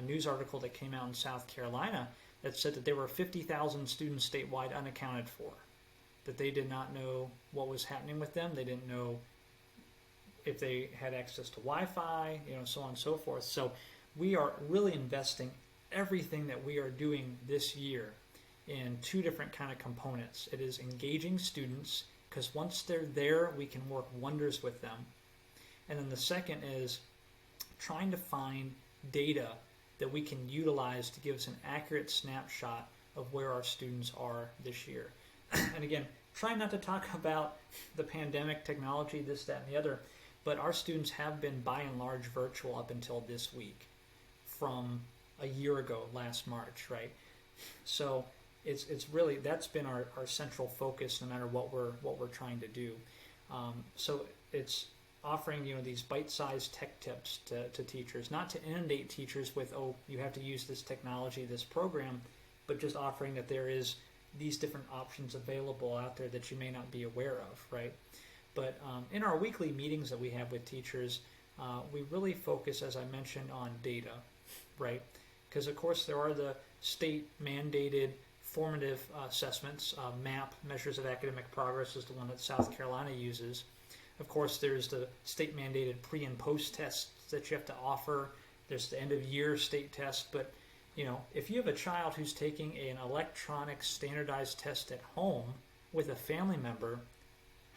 news article that came out in South Carolina that said that there were 50,000 students statewide unaccounted for, that they did not know what was happening with them. They didn't know if they had access to Wi-Fi, so on and so forth. So we are really investing everything that we are doing this year in two different kind of components. It is engaging students, because once they're there, we can work wonders with them. And then the second is trying to find data that we can utilize to give us an accurate snapshot of where our students are this year. And again, trying not to talk about the pandemic, technology, this, that, and the other, but our students have been by and large virtual up until this week from a year ago, last March, right? So it's really, that's been our central focus no matter what we're trying to do. So it's offering these bite-sized tech tips to teachers, not to inundate teachers with, oh, you have to use this technology, this program, but just offering that there is these different options available out there that you may not be aware of, right? But in our weekly meetings that we have with teachers, we really focus, as I mentioned, on data, right? Because, of course, there are the state-mandated formative assessments. MAP, Measures of Academic Progress, is the one that South Carolina uses. Of course, there's the state-mandated pre- and post-tests that you have to offer. There's the end-of-year state test. But, if you have a child who's taking an electronic standardized test at home with a family member,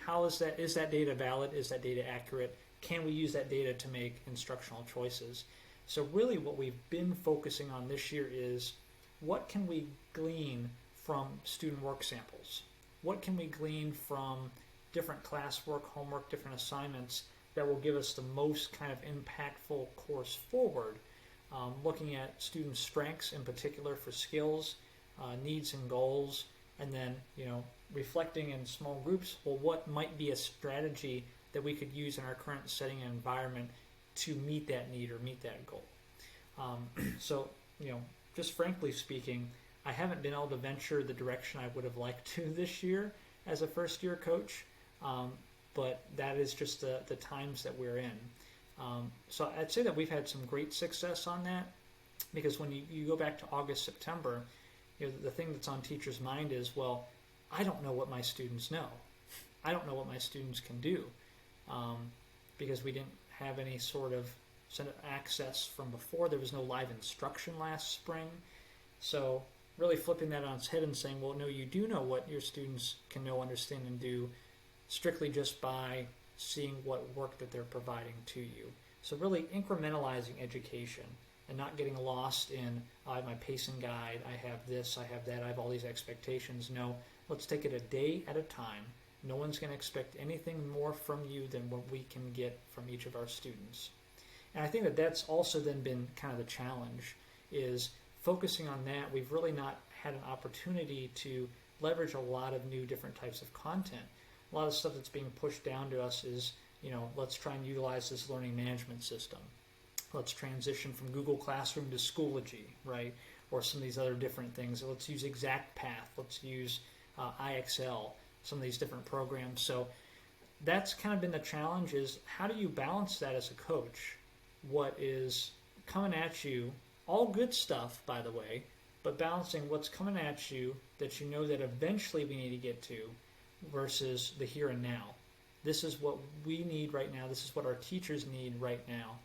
how is that? Is that data valid? Is that data accurate? Can we use that data to make instructional choices? So really what we've been focusing on this year is what can we glean from student work samples? What can we glean from different classwork, homework, different assignments that will give us the most kind of impactful course forward? Looking at student strengths in particular for skills, needs and goals, and then, reflecting in small groups, well, what might be a strategy that we could use in our current setting and environment to meet that need or meet that goal? So, just frankly speaking, I haven't been able to venture the direction I would have liked to this year as a first-year coach, but that is just the times that we're in. So I'd say that we've had some great success on that, because when you go back to August, September, the thing that's on teachers' mind is, well, I don't know what my students know. I don't know what my students can do, because we didn't have any sort of access from before. There was no live instruction last spring. So really flipping that on its head and saying, well, no, you do know what your students can know, understand, and do strictly just by seeing what work that they're providing to you. So really incrementalizing education and not getting lost in, I have my pacing guide, I have this, I have that, I have all these expectations. No, let's take it a day at a time. No one's going to expect anything more from you than what we can get from each of our students. And I think that that's also then been kind of the challenge, is focusing on that. We've really not had an opportunity to leverage a lot of new different types of content. A lot of stuff that's being pushed down to us is, let's try and utilize this learning management system. Let's transition from Google Classroom to Schoology, right? Or some of these other different things. Let's use ExactPath. Let's use IXL, some of these different programs. So that's kind of been the challenge, is how do you balance that as a coach? What is coming at you, all good stuff, by the way, but balancing what's coming at you that you know that eventually we need to get to versus the here and now. This is what we need right now. This is what our teachers need right now.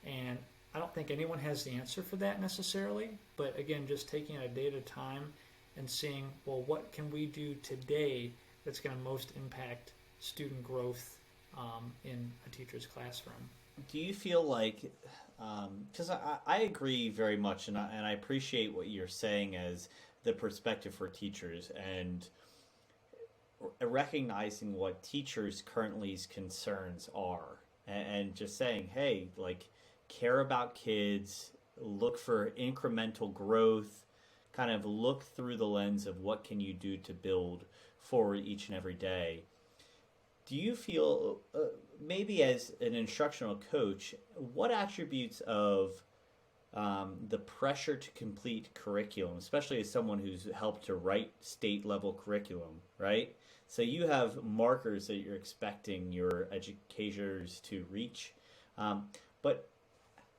And I don't think anyone has the answer for that necessarily, but again, just taking it a day at a time and seeing, well, what can we do today that's going to most impact student growth in a teacher's classroom? Do you feel like, because I agree very much, and I appreciate what you're saying as the perspective for teachers, and recognizing what teachers currently's concerns are, and just saying, hey, like, care about kids, look for incremental growth, kind of look through the lens of what can you do to build forward each and every day. Do you feel, maybe as an instructional coach, what attributes of the pressure to complete curriculum, especially as someone who's helped to write state level curriculum, right? So you have markers that you're expecting your educators to reach. But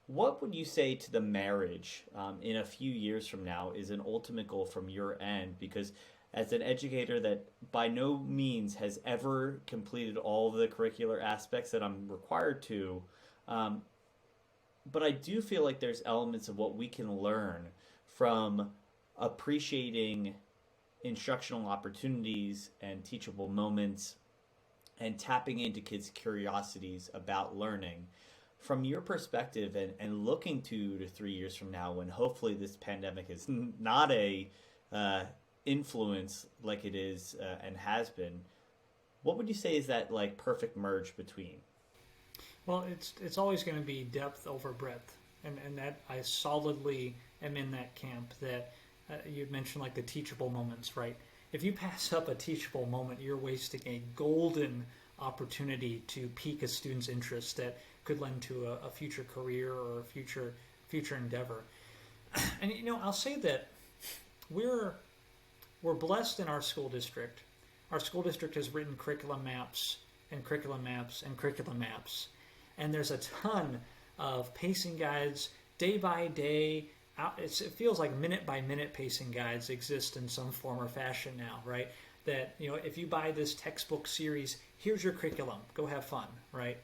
what would you say to the marriage in a few years from now is an ultimate goal from your end? Because as an educator that by no means has ever completed all of the curricular aspects that I'm required to, but I do feel like there's elements of what we can learn from appreciating instructional opportunities and teachable moments and tapping into kids' curiosities about learning. From your perspective, and looking 2 to 3 years from now, when hopefully this pandemic is not a influence like it is and has been, what would you say is that like perfect merge between? Well, it's always going to be depth over breadth, and that I solidly am in that camp. That you'd mentioned like the teachable moments, right? If you pass up a teachable moment, you're wasting a golden opportunity to pique a student's interest that could lend to a future career or a future endeavor. And I'll say that we're blessed in our school district. Our school district has written curriculum maps and curriculum maps and curriculum maps. And there's a ton of pacing guides, day by day. It feels like minute by minute pacing guides exist in some form or fashion now, right? That, if you buy this textbook series, here's your curriculum. Go have fun, right?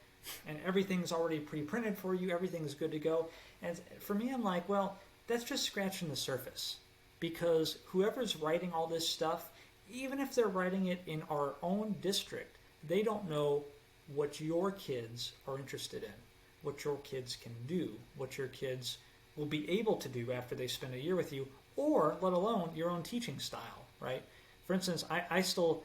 And everything's already pre-printed for you. Everything's good to go. And for me, I'm like, well, that's just scratching the surface. Because whoever's writing all this stuff, even if they're writing it in our own district, they don't know what your kids are interested in, what your kids can do, what your kids will be able to do after they spend a year with you, or let alone your own teaching style, right? For instance, I still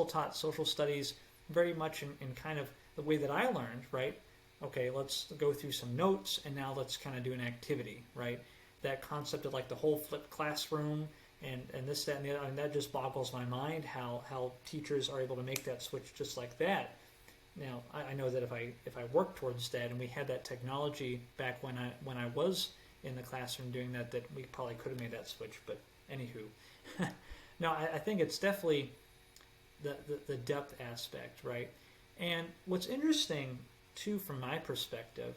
taught social studies very much in kind of the way that I learned, right? Okay, let's go through some notes, and now let's kind of do an activity, right? That concept of like the whole flipped classroom and this, that, and the other, and that just boggles my mind how teachers are able to make that switch just like that. Now, I know that if I work towards that, and we had that technology back when I was in the classroom doing that we probably could have made that switch. But anywho, no, I think it's definitely the depth aspect, right? And what's interesting too, from my perspective,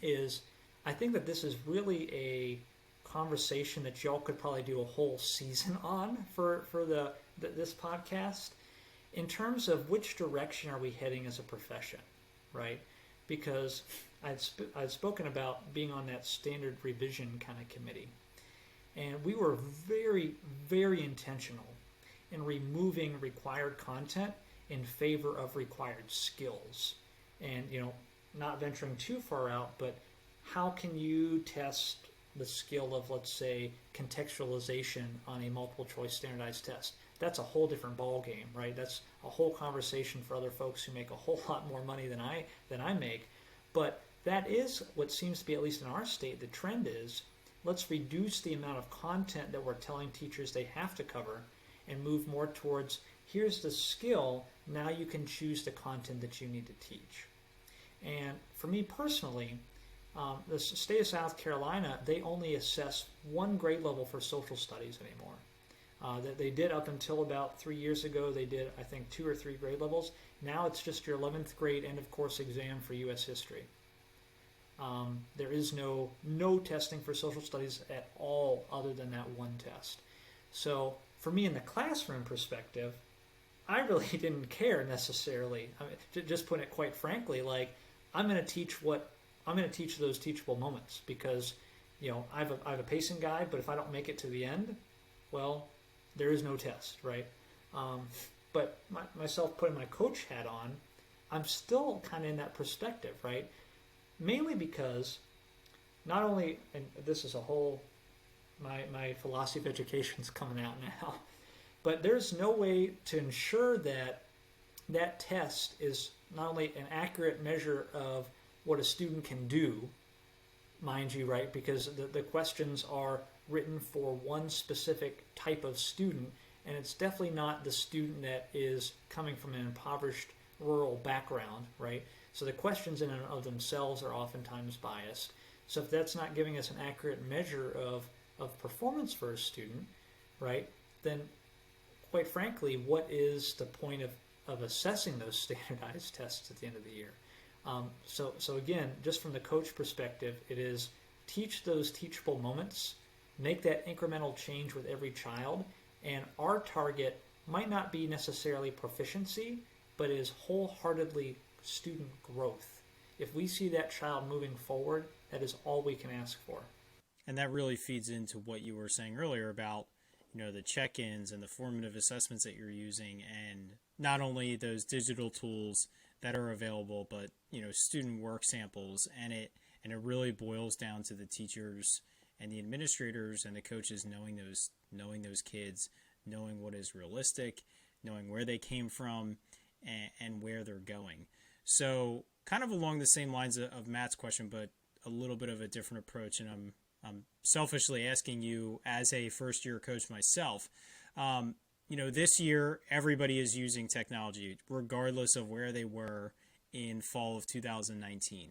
is I think that this is really a conversation that y'all could probably do a whole season on for this podcast, in terms of which direction are we heading as a profession, right? Because I'd spoken about being on that standard revision kind of committee, and we were very, very intentional in removing required content in favor of required skills. And, not venturing too far out, but how can you test the skill of, let's say, contextualization on a multiple choice standardized test? That's a whole different ball game, right? That's a whole conversation for other folks who make a whole lot more money than I make. But that is what seems to be, at least in our state, the trend is, let's reduce the amount of content that we're telling teachers they have to cover and move more towards, here's the skill, now you can choose the content that you need to teach. And for me personally, the state of South Carolina, they only assess one grade level for social studies anymore. That they did up until about 3 years ago. They did, I think, 2 or 3 grade levels. Now it's just your 11th grade end of course exam for U.S. history. There is no testing for social studies at all other than that one test. So for me, in the classroom perspective, I really didn't care necessarily. I mean, just put it quite frankly, like, I'm going to teach those teachable moments, because I have a pacing guide, but if I don't make it to the end, well, there is no test, right? But myself putting my coach hat on, I'm still kind of in that perspective, right? Mainly because not only, and this is a whole, my philosophy of education is coming out now, But there's no way to ensure that that test is not only an accurate measure of what a student can do, mind you, right? Because the questions are written for one specific type of student, and it's definitely not the student that is coming from an impoverished rural background, right? So the questions in and of themselves are oftentimes biased. So if that's not giving us an accurate measure of performance for a student, right, then quite frankly, what is the point of assessing those standardized tests at the end of the year? So again, just from the coach perspective, it is teach those teachable moments, make that incremental change with every child, and our target might not be necessarily proficiency, but is wholeheartedly student growth. If we see that child moving forward, that is all we can ask for. And that really feeds into what you were saying earlier about, the check-ins and the formative assessments that you're using, and not only those digital tools that are available, but, student work samples, and it really boils down to the teachers and the administrators and the coaches knowing those kids, knowing what is realistic, knowing where they came from, and where they're going. So kind of along the same lines of Matt's question, but a little bit of a different approach, and I'm selfishly asking you as a first-year coach myself. This year everybody is using technology, regardless of where they were in fall of 2019.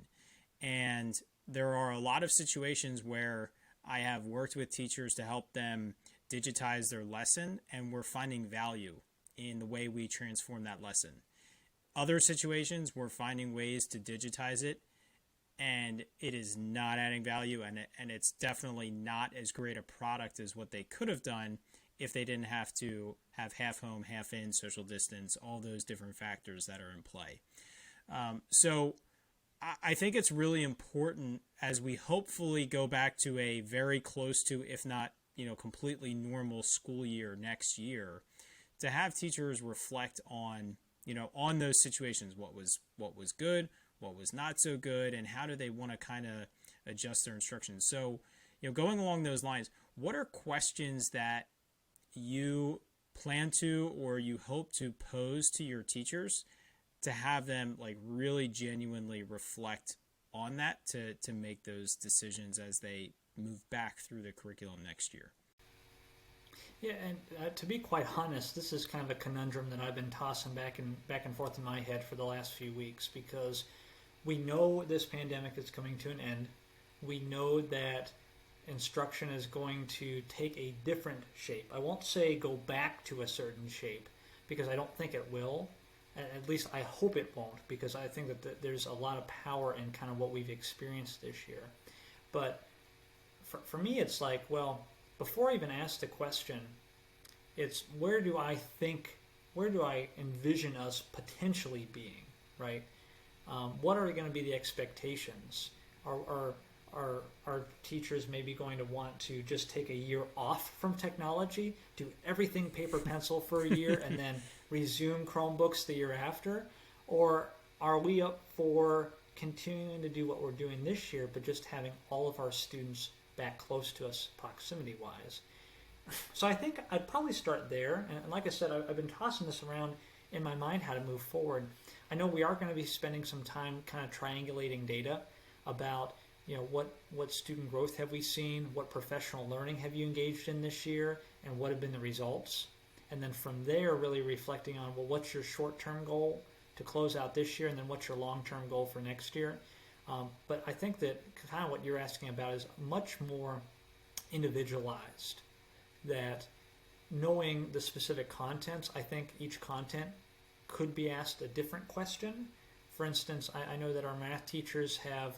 And there are a lot of situations where I have worked with teachers to help them digitize their lesson, and we're finding value in the way we transform that lesson. Other situations, we're finding ways to digitize it, and it is not adding value, and it's definitely not as great a product as what they could have done if they didn't have to have half home, half in, social distance, all those different factors that are in play. So I think it's really important as we hopefully go back to a very close to, if not, completely normal school year next year, to have teachers reflect on, on those situations, what was good, what was not so good, and how do they want to kind of adjust their instruction. So, going along those lines, what are questions that you plan to or you hope to pose to your teachers to have them really genuinely reflect on that to make those decisions as they move back through the curriculum next year? Yeah, and to be quite honest, this is kind of a conundrum that I've been tossing back and forth in my head for the last few weeks, because we know this pandemic is coming to an end. We know that instruction is going to take a different shape. I won't say go back to a certain shape, because I don't think it will. At least I hope it won't, because I think that there's a lot of power in kind of what we've experienced this year. But for me, it's like, well, before I even ask the question, it's where do I envision us potentially being, right? What are going to be the expectations? Are teachers maybe going to want to just take a year off from technology, do everything paper pencil for a year, and then resume Chromebooks the year after? Or are we up for continuing to do what we're doing this year, but just having all of our students back close to us proximity-wise? So I think I'd probably start there. And like I said, I've been tossing this around in my mind how to move forward. I know we are going to be spending some time kind of triangulating data about what student growth have we seen, what professional learning have you engaged in this year, and what have been the results. And then from there, really reflecting on, well, what's your short-term goal to close out this year, and then what's your long-term goal for next year. But I think that kind of what you're asking about is much more individualized, that knowing the specific contents, I think each content could be asked a different question. For instance, I know that our math teachers have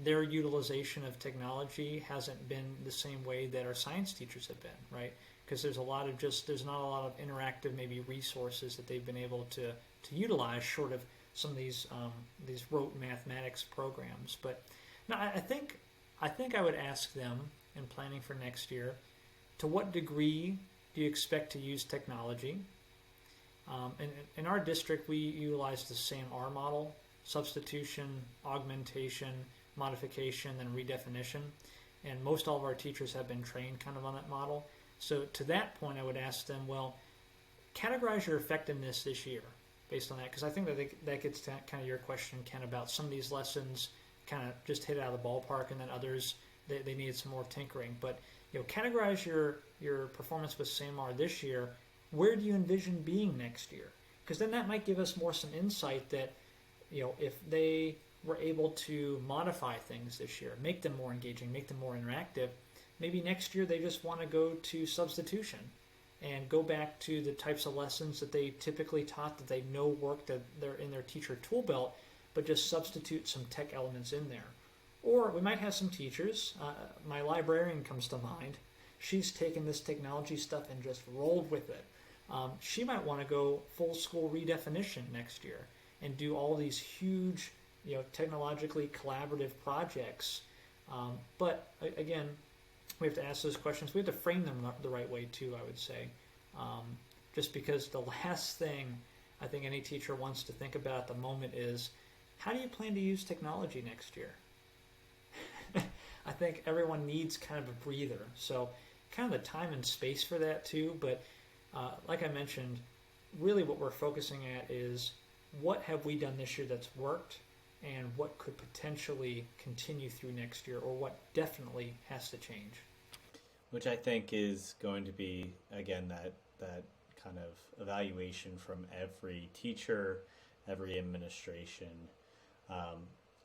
their utilization of technology hasn't been the same way that our science teachers have been, right? Because there's not a lot of interactive maybe resources that they've been able to utilize, short of some of these rote mathematics programs. But no, I think I would ask them in planning for next year, to what degree do you expect to use technology? And in our district, we utilize the same R model: substitution, augmentation, modification, and redefinition. And most all of our teachers have been trained kind of on that model. So to that point, I would ask them, well, categorize your effectiveness this year based on that, because I think that gets to kind of your question, Ken, about some of these lessons kind of just hit it out of the ballpark, and then others they needed some more tinkering. But categorize your performance with SAMR this year. Where do you envision being next year? Because then that might give us some insight that if they were able to modify things this year, make them more engaging, make them more interactive, maybe next year they just want to go to substitution and go back to the types of lessons that they typically taught, that they know work, that they're in their teacher tool belt, but just substitute some tech elements in there. Or we might have some teachers, my librarian comes to mind, she's taken this technology stuff and just rolled with it. She might want to go full school redefinition next year and do all these huge, technologically collaborative projects. But again, we have to ask those questions. We have to frame them the right way too, I would say. Just because the last thing I think any teacher wants to think about at the moment is, how do you plan to use technology next year? I think everyone needs kind of a breather. So kind of the time and space for that too. But like I mentioned, really what we're focusing at is, what have we done this year that's worked, and what could potentially continue through next year, or what definitely has to change. Which I think is going to be, again, that kind of evaluation from every teacher, every administration.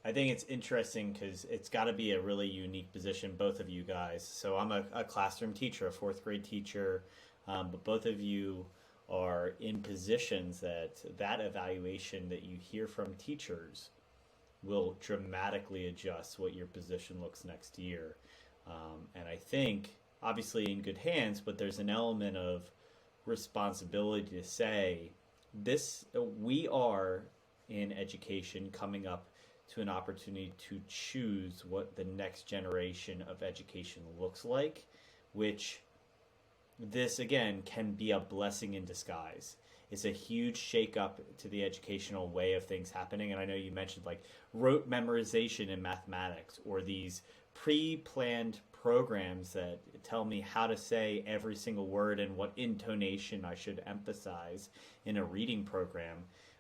I think it's interesting because it's got to be a really unique position, both of you guys. So I'm a classroom teacher, a fourth grade teacher, but both of you are in positions that evaluation that you hear from teachers will dramatically adjust what your position looks next year. And I think, obviously in good hands, but there's an element of responsibility to say, we are in education coming up to an opportunity to choose what the next generation of education looks like, which this, again, can be a blessing in disguise. It's a huge shakeup to the educational way of things happening. And I know you mentioned like rote memorization in mathematics, or these pre-planned programs that tell me how to say every single word and what intonation I should emphasize in a reading program.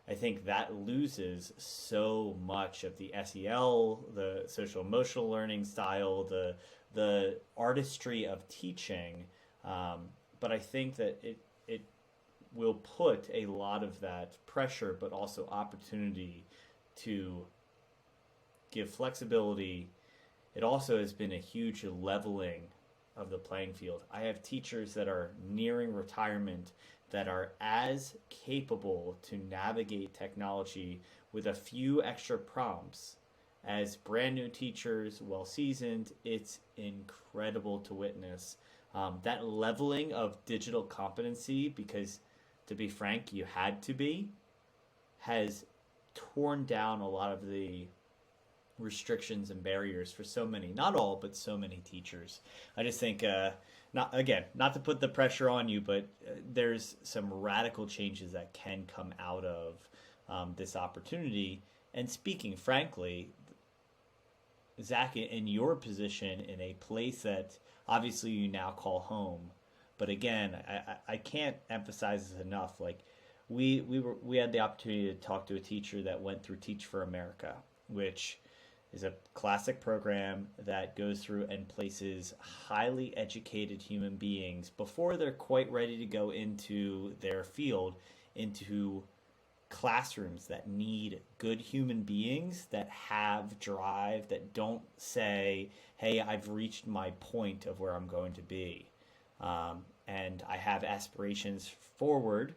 I think that loses so much of the SEL, the social emotional learning style, the artistry of teaching. But I think that it will put a lot of that pressure, but also opportunity to give flexibility. It also has been a huge leveling of the playing field. I have teachers that are nearing retirement that are as capable to navigate technology with a few extra prompts as brand new teachers, well seasoned. It's incredible to witness that leveling of digital competency, because to be frank, you had to be, has torn down a lot of the restrictions and barriers for so many, not all, but so many teachers. I just think, not to put the pressure on you, but there's some radical changes that can come out of this opportunity. And speaking frankly, Zach, in your position in a place that obviously you now call home, but again, I can't emphasize this enough. Like we had the opportunity to talk to a teacher that went through Teach for America, which is a classic program that goes through and places highly educated human beings before they're quite ready to go into their field, into classrooms that need good human beings that have drive, that don't say, hey, I've reached my point of where I'm going to be. And I have aspirations forward.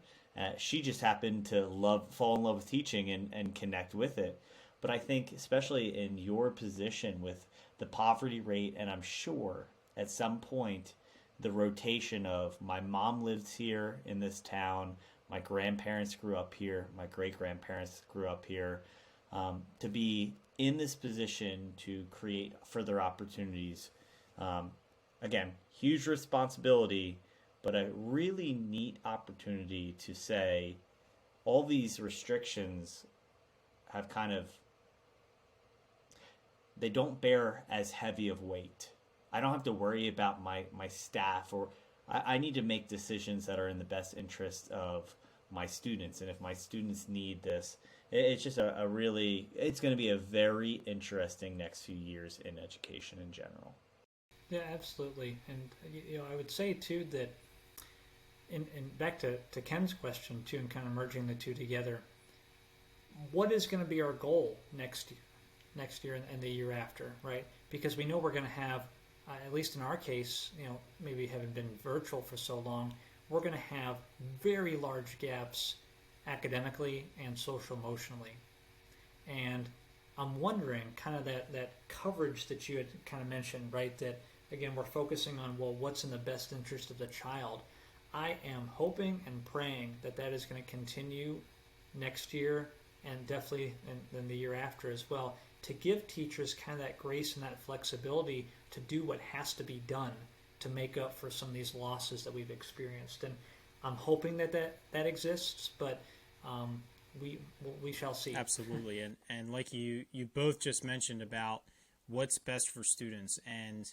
She just happened to fall in love with teaching and connect with it. But I think especially in your position with the poverty rate, and I'm sure at some point the rotation of my mom lives here in this town, my grandparents grew up here, my great-grandparents grew up here, to be in this position to create further opportunities. Again, huge responsibility, but a really neat opportunity to say all these restrictions have kind of, they don't bear as heavy of weight. I don't have to worry about my staff, or I need to make decisions that are in the best interest of my students. And if my students need this, it's just a really, it's going to be a very interesting next few years in education in general. Yeah, absolutely. And I would say too that, in back to Ken's question too, and kind of merging the two together, what is going to be our goal next year and the year after, right? Because we know we're going to have, at least in our case, maybe having been virtual for so long, we're going to have very large gaps academically and social emotionally. And I'm wondering, kind of that coverage that you had kind of mentioned, right? That again, we're focusing on, well, what's in the best interest of the child. I am hoping and praying that is going to continue next year and definitely in the year after as well, to give teachers kind of that grace and that flexibility to do what has to be done to make up for some of these losses that we've experienced. And I'm hoping that exists, but we shall see. Absolutely. And like you both just mentioned about what's best for students, and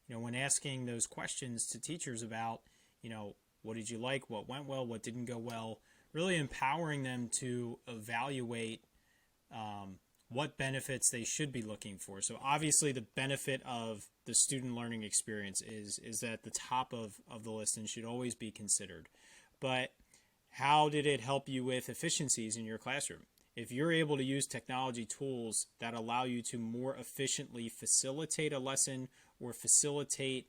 when asking those questions to teachers about what did you like, what went well, what didn't go well, really empowering them to evaluate what benefits they should be looking for. So obviously the benefit of the student learning experience is at the top of the list and should always be considered. But how did it help you with efficiencies in your classroom? If you're able to use technology tools that allow you to more efficiently facilitate a lesson or facilitate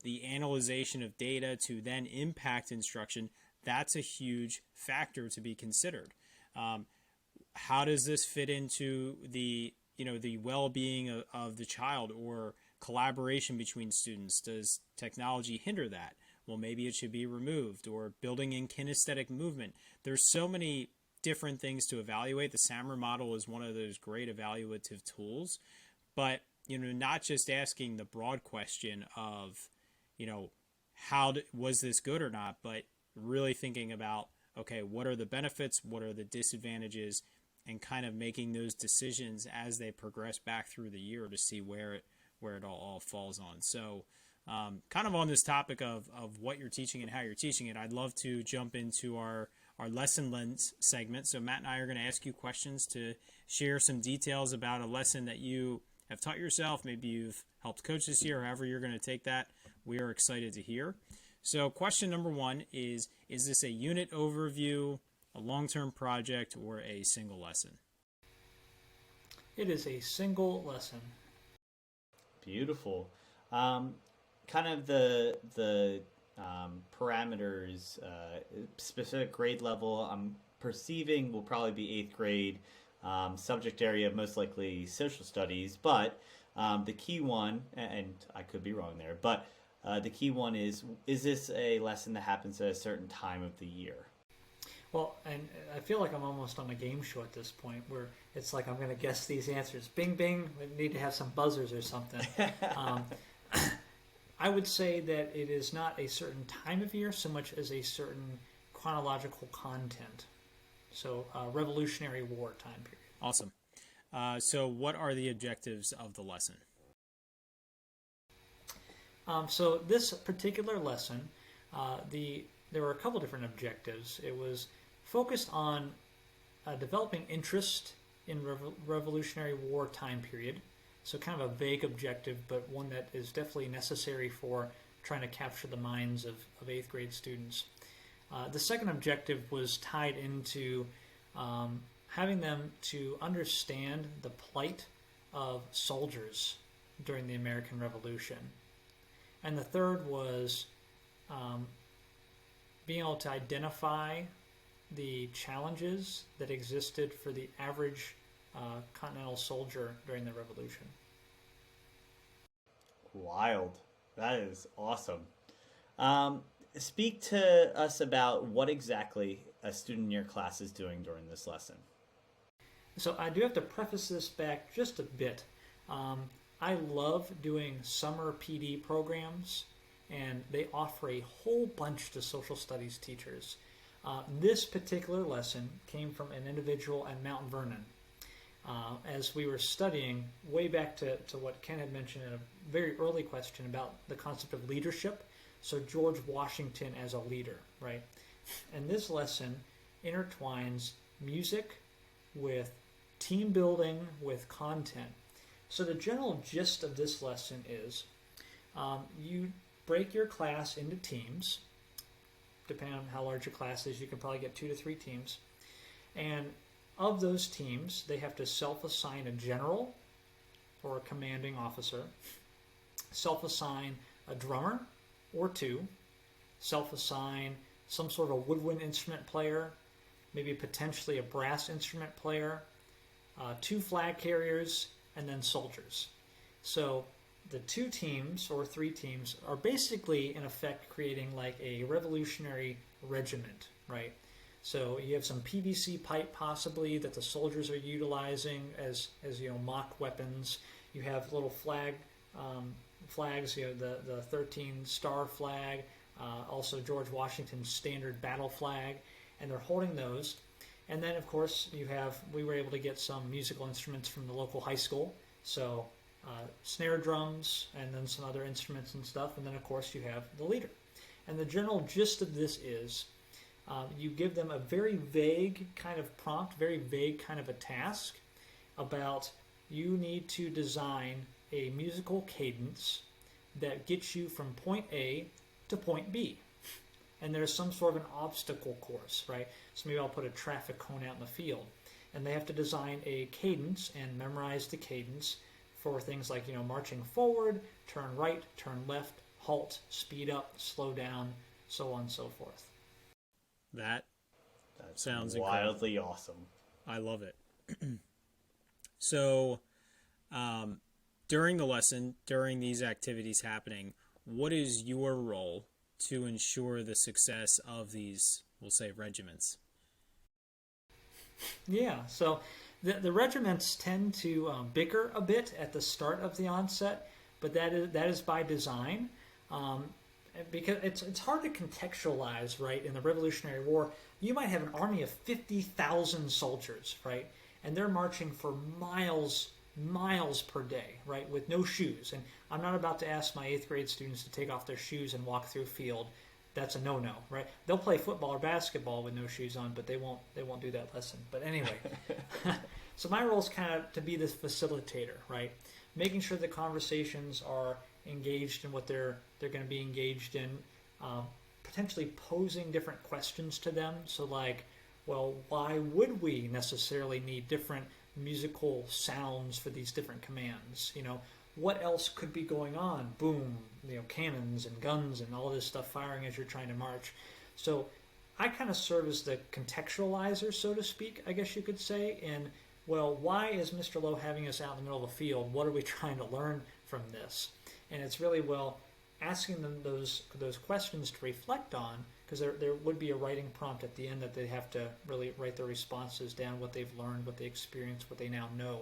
the analyzation of data to then impact instruction, that's a huge factor to be considered. How does this fit into the well-being of the child or collaboration between students? Does technology hinder that? Well, maybe it should be removed. Or building in kinesthetic movement. There's so many different things to evaluate. The SAMR model is one of those great evaluative tools, but not just asking the broad question of was this good or not, but really thinking about, okay, what are the benefits, what are the disadvantages, and kind of making those decisions as they progress back through the year to see where it all falls on. So kind of on this topic of what you're teaching and how you're teaching it, I'd love to jump into our lesson lens segment. So Matt and I are going to ask you questions to share some details about a lesson that you have taught yourself. Maybe you've helped coach this year, or however you're going to take that. We are excited to hear. So question number one is this a unit overview, a long-term project, or a single lesson? It is a single lesson. Beautiful. Kind of the parameters, specific grade level, I'm perceiving will probably be 8th grade. Subject area, most likely social studies, but the key one, and I could be wrong there, but the key one is this a lesson that happens at a certain time of the year? Well, and I feel like I'm almost on a game show at this point where it's like I'm going to guess these answers. Bing, bing, we need to have some buzzers or something. I would say that it is not a certain time of year so much as a certain chronological content. So Revolutionary War time period. Awesome. So what are the objectives of the lesson? So this particular lesson, there were a couple different objectives. It was focused on developing interest in Revolutionary War time period. So kind of a vague objective, but one that is definitely necessary for trying to capture the minds of 8th grade students. The second objective was tied into having them to understand the plight of soldiers during the American Revolution. And the third was being able to identify the challenges that existed for the average Continental soldier during the Revolution. Wild. That is awesome. Speak to us about what exactly a student in your class is doing during this lesson. So I do have to preface this back just a bit. I love doing summer PD programs, and they offer a whole bunch to social studies teachers. This particular lesson came from an individual at Mount Vernon. As we were studying, way back to what Ken had mentioned in a very early question about the concept of leadership. So George Washington as a leader, right? And this lesson intertwines music with team building with content. So the general gist of this lesson is you break your class into teams. Depending on how large your class is, you can probably get 2 to 3 teams. And of those teams, they have to self-assign a general or a commanding officer, self-assign a drummer or 2, self-assign some sort of woodwind instrument player, maybe potentially a brass instrument player, 2 flag carriers, and then soldiers. So the 2 teams or 3 teams are basically, in effect, creating like a revolutionary regiment, right? So you have some PVC pipe possibly that the soldiers are utilizing as mock weapons. You have little flags, the 13 star flag, also George Washington's standard battle flag, and they're holding those. And then, of course, we were able to get some musical instruments from the local high school. So snare drums and then some other instruments and stuff. And then, of course, you have the leader. And the general gist of this is you give them a very vague kind of prompt, very vague kind of a task about you need to design a musical cadence that gets you from point A to point B. And there's some sort of an obstacle course, right? So maybe I'll put a traffic cone out in the field. And they have to design a cadence and memorize the cadence for things like, marching forward, turn right, turn left, halt, speed up, slow down, so on and so forth. That sounds wildly awesome. I love it. So, during the lesson, during these activities happening, what is your role to ensure the success of these, we'll say, regiments? Yeah, so the regiments tend to bicker a bit at the start of the onset, but that is by design. Because it's hard to contextualize, right? In the Revolutionary War, you might have an army of 50,000 soldiers, right? And they're marching for miles per day, right? With no shoes. And I'm not about to ask my 8th grade students to take off their shoes and walk through a field. That's a no-no, right? They'll play football or basketball with no shoes on, but they won't do that lesson. But anyway, so my role is kind of to be this facilitator, right? Making sure the conversations are engaged in what they're going to be engaged in, potentially posing different questions to them. So like, well, why would we necessarily need different musical sounds for these different commands? What else could be going on? Boom, cannons and guns and all this stuff firing as you're trying to march. So I kind of serve as the contextualizer, so to speak, I guess you could say. And, well, why is Mr. Lowe having us out in the middle of the field? What are we trying to learn from this? And it's really, asking them those questions to reflect on, because there would be a writing prompt at the end that they have to really write their responses down, what they've learned, what they experienced, what they now know.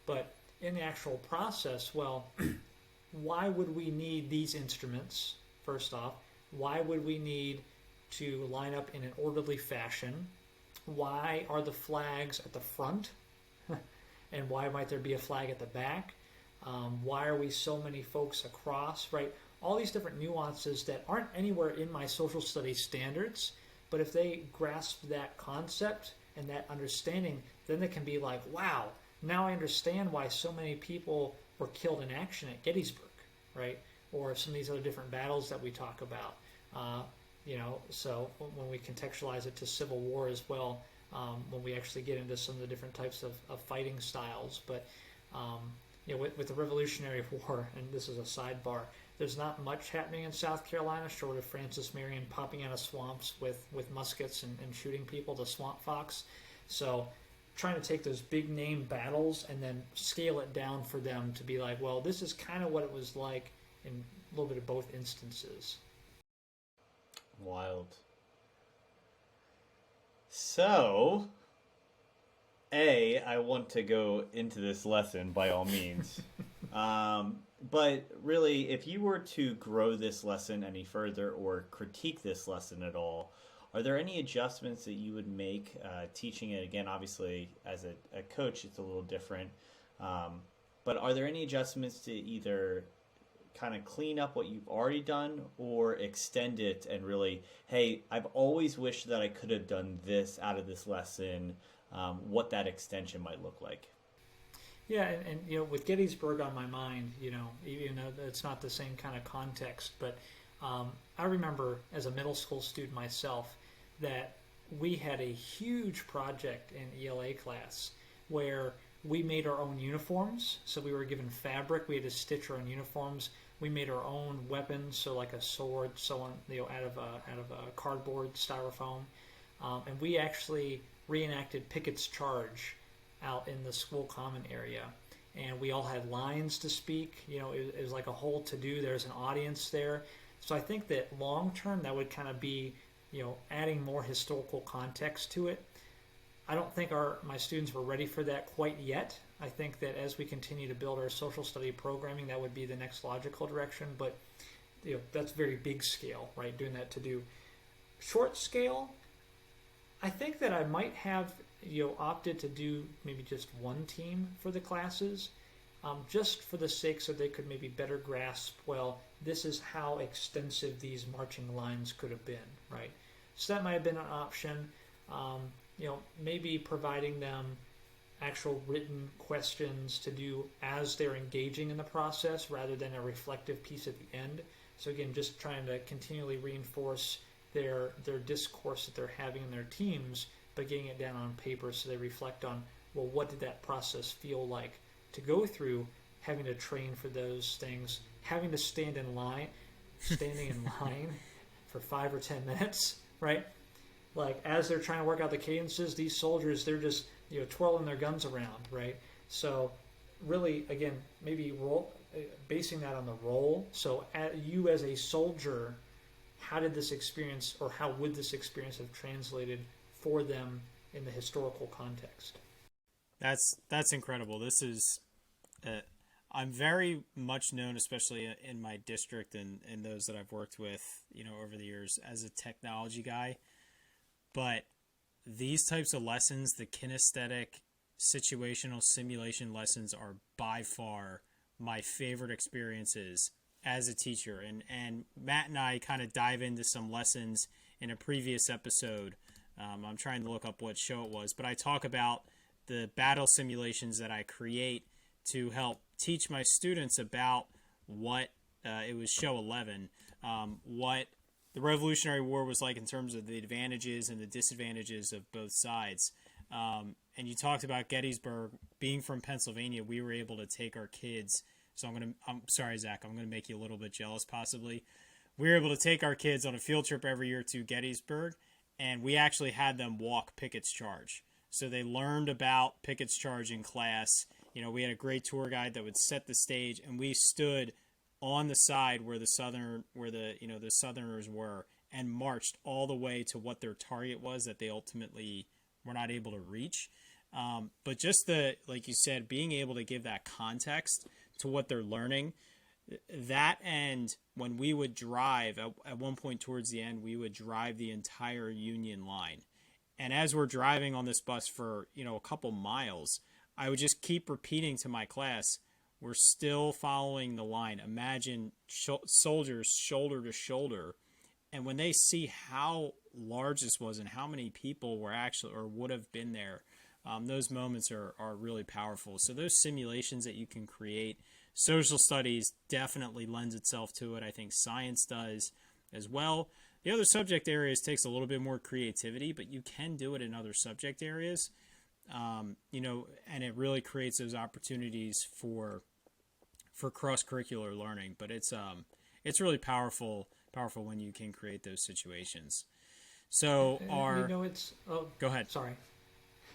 But in the actual process, why would we need these instruments, first off? Why would we need to line up in an orderly fashion? Why are the flags at the front? And why might there be a flag at the back? Why are we so many folks across, right? All these different nuances that aren't anywhere in my social studies standards, but if they grasp that concept and that understanding, then they can be like, wow, now I understand why so many people were killed in action at Gettysburg, right? Or some of these other different battles that we talk about. So when we contextualize it to Civil War as well, when we actually get into some of the different types of fighting styles. But with the Revolutionary War, and this is a sidebar, there's not much happening in South Carolina short of Francis Marion popping out of swamps with muskets and shooting people, the Swamp Fox. So trying to take those big name battles and then scale it down for them to be like, well, this is kind of what it was like in a little bit of both instances. Wild. So, I want to go into this lesson by all means. But really, if you were to grow this lesson any further or critique this lesson at all, are there any adjustments that you would make teaching it? Again, obviously, as a coach, it's a little different. But are there any adjustments to either kind of clean up what you've already done or extend it and really, hey, I've always wished that I could have done this out of this lesson, what that extension might look like. Yeah, and with Gettysburg on my mind, even though it's not the same kind of context, but I remember as a middle school student myself that we had a huge project in ELA class where we made our own uniforms. So we were given fabric, we had to stitch our own uniforms. We made our own weapons, so like a sword, so on, out of a cardboard, styrofoam, and we actually reenacted Pickett's Charge out in the school common area, and we all had lines to speak. It was like a whole to-do. There's an audience there, so I think that long term that would kind of be, adding more historical context to it. I don't think my students were ready for that quite yet. I think that as we continue to build our social study programming, that would be the next logical direction. But that's very big scale, right? Doing that to do short scale. I think that I might have opted to do maybe just one team for the classes, just for the sake so they could maybe better grasp, well, this is how extensive these marching lines could have been, right? So that might have been an option. Maybe providing them actual written questions to do as they're engaging in the process rather than a reflective piece at the end. So again, just trying to continually reinforce their discourse that they're having in their teams, but getting it down on paper so they reflect on, well, what did that process feel like to go through, having to train for those things, having to standing in line for 5 or 10 minutes, right? Like as they're trying to work out the cadences, these soldiers, they're just twirling their guns around, right? So really, again, maybe basing that on the role. So you as a soldier, how did this experience, or how would this experience have translated for them in the historical context? That's incredible. This is I'm very much known, especially in my district and those that I've worked with, over the years, as a technology guy. But these types of lessons, the kinesthetic, situational simulation lessons, are by far my favorite experiences as a teacher. And Matt and I kind of dive into some lessons in a previous episode. I'm trying to look up what show it was, but I talk about the battle simulations that I create to help teach my students about what it was show 11, what the Revolutionary War was like in terms of the advantages and the disadvantages of both sides. And you talked about Gettysburg. Being from Pennsylvania, we were able to take our kids. So I'm sorry, Zach, I'm going to make you a little bit jealous possibly. We were able to take our kids on a field trip every year to Gettysburg, and we actually had them walk Pickett's Charge. So they learned about Pickett's Charge in class. We had a great tour guide that would set the stage, and we stood on the side where the Southerners were, and marched all the way to what their target was that they ultimately were not able to reach. But just like you said, being able to give that context to what they're learning, that, and when we would drive at one point towards the end, we would drive the entire Union line. And as we're driving on this bus for, a couple miles, I would just keep repeating to my class, we're still following the line. Imagine soldiers shoulder to shoulder. And when they see how large this was and how many people were actually or would have been there, those moments are really powerful. So those simulations that you can create, social studies definitely lends itself to it. I think science does as well. The other subject areas takes a little bit more creativity, but you can do it in other subject areas. And it really creates those opportunities for cross-curricular learning. But it's really powerful when you can create those situations. So go ahead. Sorry.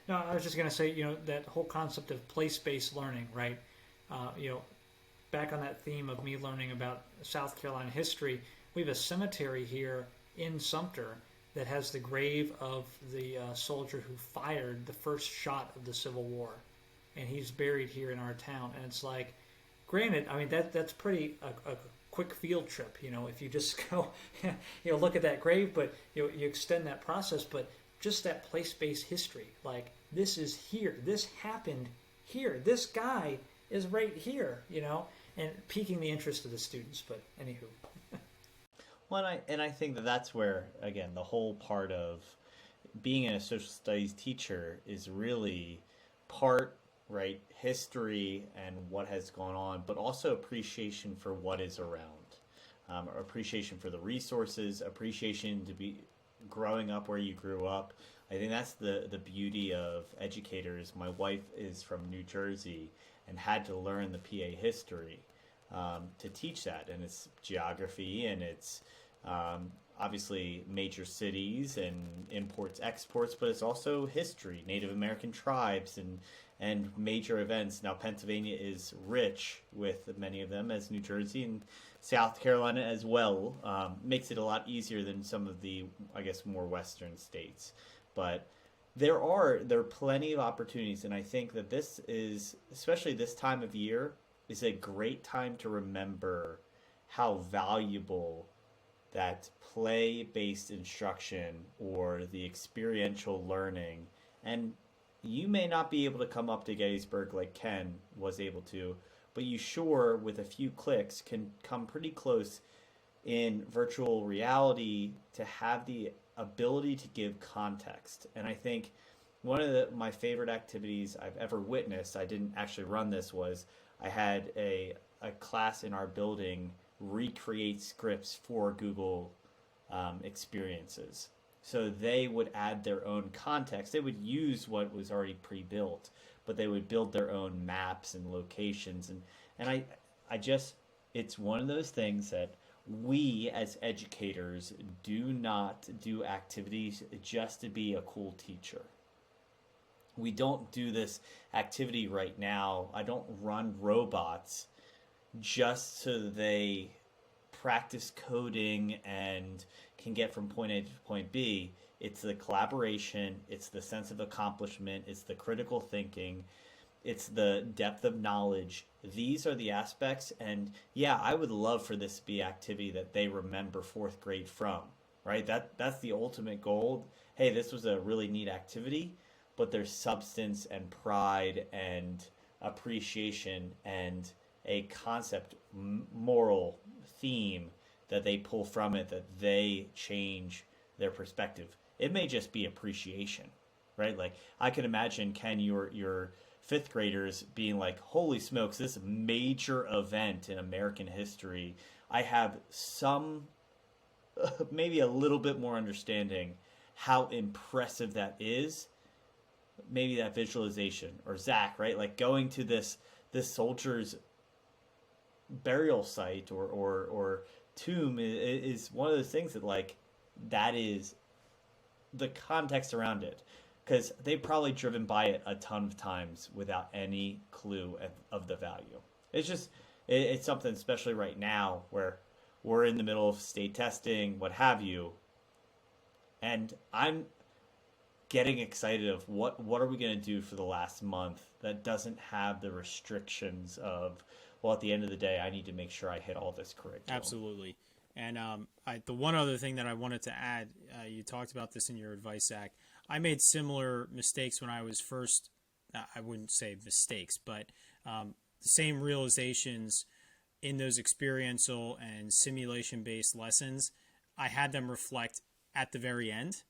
No, I was just going to say, that whole concept of place-based learning, right? Back on that theme of me learning about South Carolina history, we have a cemetery here in Sumter that has the grave of the soldier who fired the first shot of the Civil War, and he's buried here in our town. And it's like, granted, I mean that's pretty a quick field trip, if you just go, look at that grave, but you extend that process. But just that place-based history, like this is here, this happened here, this guy is right here, and piquing the interest of the students. But anywho. Well, I think that that's where, again, the whole part of being a social studies teacher is really part, right, history and what has gone on, but also appreciation for what is around, appreciation for the resources, appreciation to be growing up where you grew up. I think that's the beauty of educators. My wife is from New Jersey and had to learn the PA history to teach that, and it's geography, and it's obviously major cities and imports, exports, but it's also history, Native American tribes, and major events. Now, Pennsylvania is rich with many of them, as New Jersey and South Carolina as well. Makes it a lot easier than some of the, I guess, more Western states. But there are plenty of opportunities, and I think that this is, especially this time of year, is a great time to remember how valuable that play-based instruction or the experiential learning, and you may not be able to come up to Gettysburg like Ken was able to, but you sure, with a few clicks, can come pretty close in virtual reality to have the ability to give context. And I think one of my favorite activities I've ever witnessed, I didn't actually run this, was I had a class in our building recreate scripts for Google experiences. So they would add their own context. They would use what was already pre-built, but they would build their own maps and locations. And I just, it's one of those things that we as educators do not do activities just to be a cool teacher. We don't do this activity right now. I don't run robots just so they practice coding and can get from point A to point B. It's the collaboration, it's the sense of accomplishment, it's the critical thinking, it's the depth of knowledge. These are the aspects, and yeah, I would love for this to be activity that they remember fourth grade from, right? That's the ultimate goal. Hey, this was a really neat activity, but there's substance and pride and appreciation and a concept, moral theme that they pull from it, that they change their perspective. It may just be appreciation, right? Like, I can imagine, Ken, your fifth graders being like, holy smokes, this major event in American history, I have some, maybe a little bit more understanding how impressive that is. Maybe that visualization. Or Zach, right? Like, going to this soldier's burial site or tomb is one of those things that, like, that is the context around it, because they've probably driven by it a ton of times without any clue of the value. It's just it's something, especially right now where we're in the middle of state testing, what have you, and I'm getting excited of what are we going to do for the last month that doesn't have the restrictions of, well, at the end of the day, I need to make sure I hit all this curriculum. Absolutely. And the one other thing that I wanted to add, you talked about this in your advice, Zach. I made similar mistakes when I was first, I wouldn't say mistakes, but the same realizations in those experiential and simulation-based lessons. I had them reflect at the very end.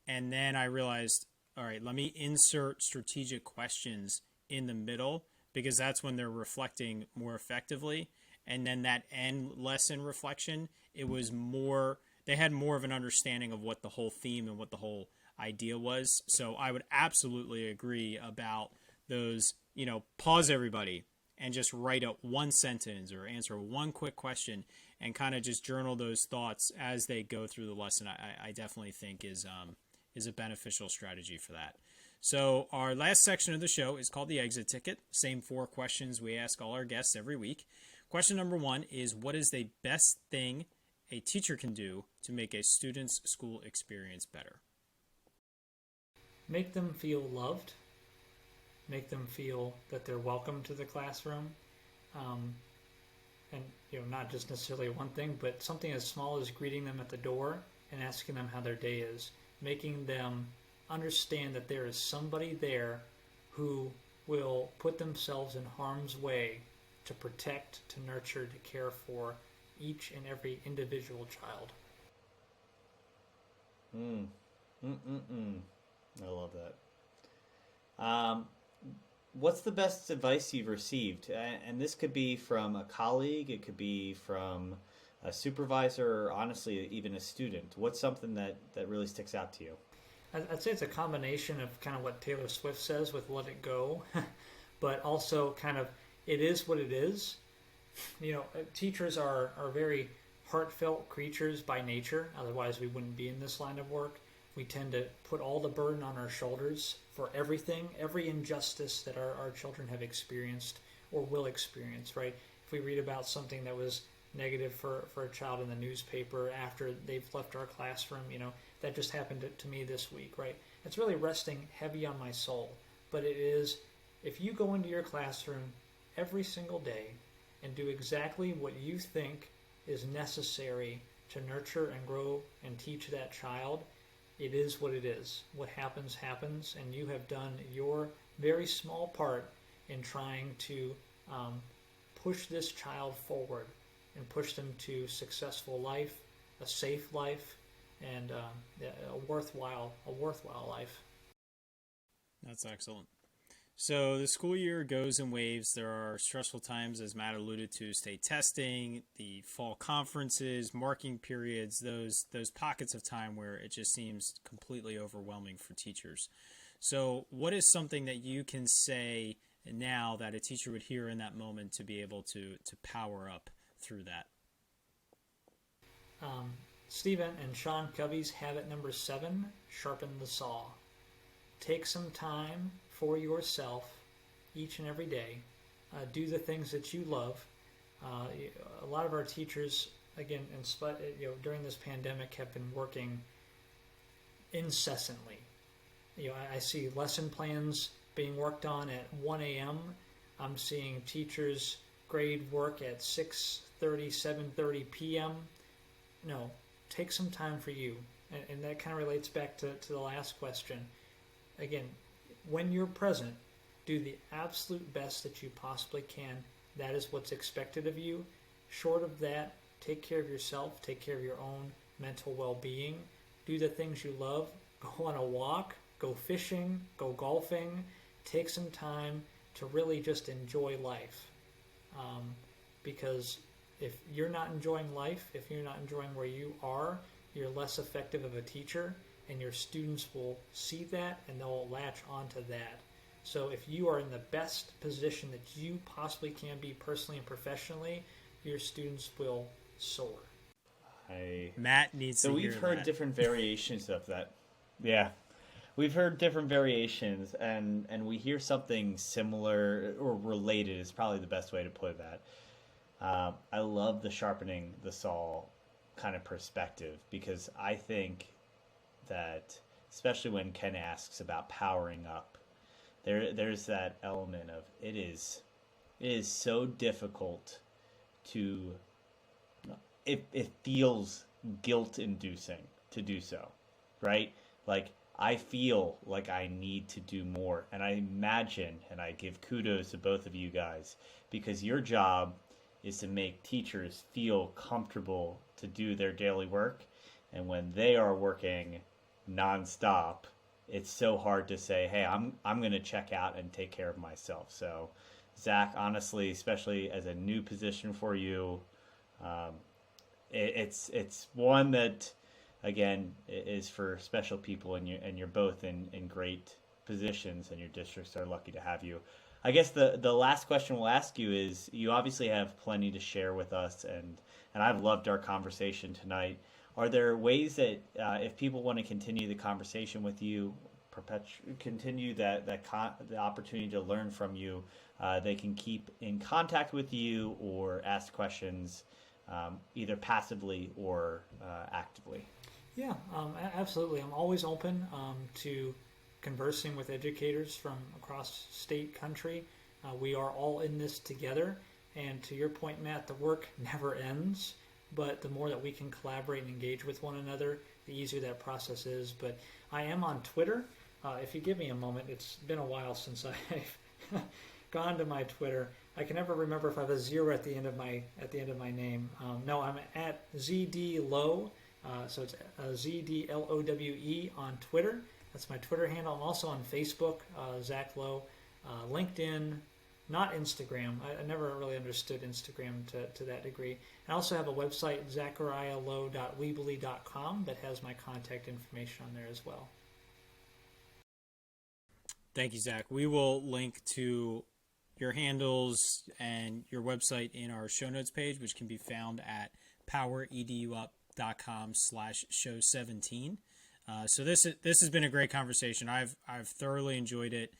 And then I realized, all right, let me insert strategic questions in the middle, because that's when they're reflecting more effectively. And then that end lesson reflection, it was more, they had more of an understanding of what the whole theme and what the whole idea was. So I would absolutely agree about those, pause everybody and just write out one sentence or answer one quick question and kind of just journal those thoughts as they go through the lesson. I definitely think is a beneficial strategy for that. So our last section of the show is called the exit ticket. Same 4 questions we ask all our guests every week. Question number 1 is, what is the best thing a teacher can do to make a student's school experience better? Make them feel loved. Make them feel that they're welcome to the classroom. And not just necessarily one thing, but something as small as greeting them at the door and asking them how their day is. Making them understand that there is somebody there who will put themselves in harm's way to protect, to nurture, to care for each and every individual child. I love that. What's the best advice you've received? And this could be from a colleague, it could be from a supervisor, or honestly, even a student. What's something that really sticks out to you? I'd say it's a combination of kind of what Taylor Swift says with let it go, but also kind of it is what it is. You know, teachers are very heartfelt creatures by nature. Otherwise, we wouldn't be in this line of work. We tend to put all the burden on our shoulders for everything, every injustice that our children have experienced or will experience, right? If we read about something that was negative for a child in the newspaper after they've left our classroom, you know, that just happened to me this week, right? It's really resting heavy on my soul. But it is, if you go into your classroom every single day and do exactly what you think is necessary to nurture and grow and teach that child, it is what it is. What happens, happens, and you have done your very small part in trying to push this child forward and push them to successful life, a safe life, and a worthwhile life. That's excellent. So the school year goes in waves. There are stressful times, as Matt alluded to, state testing, the fall conferences, marking periods, those pockets of time where it just seems completely overwhelming for teachers. So what is something that you can say now that a teacher would hear in that moment to be able to power up through that? Stephen and Sean Covey's habit number 7, sharpen the saw. Take some time for yourself each and every day. Do the things that you love. A lot of our teachers, again, during this pandemic, have been working incessantly. I see lesson plans being worked on at 1 a.m. I'm seeing teachers grade work at 6:30, 7:30 p.m. No, take some time for you. And that kind of relates back to the last question. Again, when you're present, do the absolute best that you possibly can. That is what's expected of you. Short of that, take care of yourself, take care of your own mental well-being. Do the things you love. Go on a walk, go fishing, go golfing. Take some time to really just enjoy life. Because if you're not enjoying life, if you're not enjoying where you are, you're less effective of a teacher, and your students will see that and they'll latch onto that. So if you are in the best position that you possibly can be personally and professionally, your students will soar. Matt needs to hear that. So we've heard different variations of that. Yeah. We've heard different variations, and we hear something similar or related is probably the best way to put that. I love the sharpening the saw kind of perspective, because I think that, especially when Ken asks about powering up, there's that element of it is so difficult to, it feels guilt-inducing to do so, right? Like, I feel like I need to do more, and I imagine, and I give kudos to both of you guys, because your job is to make teachers feel comfortable to do their daily work, and when they are working nonstop, it's so hard to say, hey, I'm going to check out and take care of myself. So, Zach, honestly, especially as a new position for you, it's one that, again, is for special people, and you're both in great positions, and your districts are lucky to have you. I guess the last question we'll ask you is, you obviously have plenty to share with us, and I've loved our conversation tonight. Are there ways that if people want to continue the conversation with you, continue the opportunity to learn from you, they can keep in contact with you or ask questions either passively or actively? Yeah, absolutely. I'm always open to conversing with educators from across state, country. We are all in this together. And to your point, Matt, the work never ends. But the more that we can collaborate and engage with one another, the easier that process is. But I am on Twitter. If you give me a moment, it's been a while since I've gone to my Twitter. I can never remember if I have a 0 at the end of my name. No, I'm at ZDLow. So it's ZDLOWE on Twitter. That's my Twitter handle. I'm also on Facebook, Zach Lowe, LinkedIn, not Instagram. I never really understood Instagram to that degree. I also have a website, zachariahlowe.weebly.com, that has my contact information on there as well. Thank you, Zach. We will link to your handles and your website in our show notes page, which can be found at powereduup.com/show17. So this has been a great conversation. I've thoroughly enjoyed it.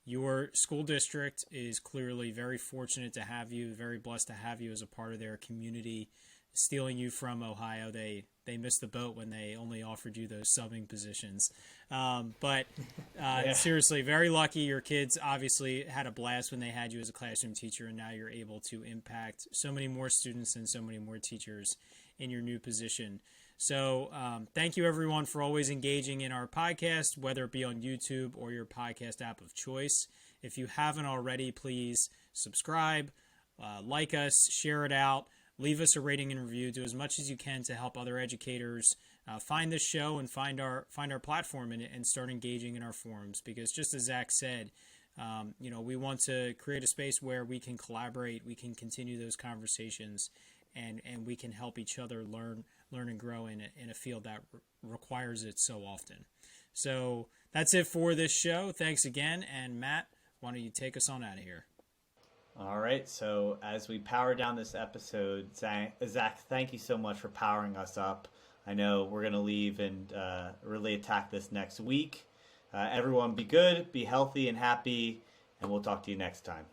Your school district is clearly very fortunate to have you, very blessed to have you as a part of their community. Stealing you from Ohio, they missed the boat when they only offered you those subbing positions. But seriously, very lucky. Your kids obviously had a blast when they had you as a classroom teacher, and now you're able to impact so many more students and so many more teachers in your new position. So thank you, everyone, for always engaging in our podcast, whether it be on YouTube or your podcast app of choice. If you haven't already, please subscribe, like us, share it out, leave us a rating and review. Do as much as you can to help other educators find this show and find our platform and start engaging in our forums. Because just as Zach said, we want to create a space where we can collaborate, we can continue those conversations, and we can help each other learn and grow in a field that requires it so often. So that's it for this show. Thanks again. And Matt, why don't you take us on out of here? All right. So as we power down this episode, Zach, thank you so much for powering us up. I know we're going to leave and really attack this next week. Everyone be good, be healthy and happy, and we'll talk to you next time.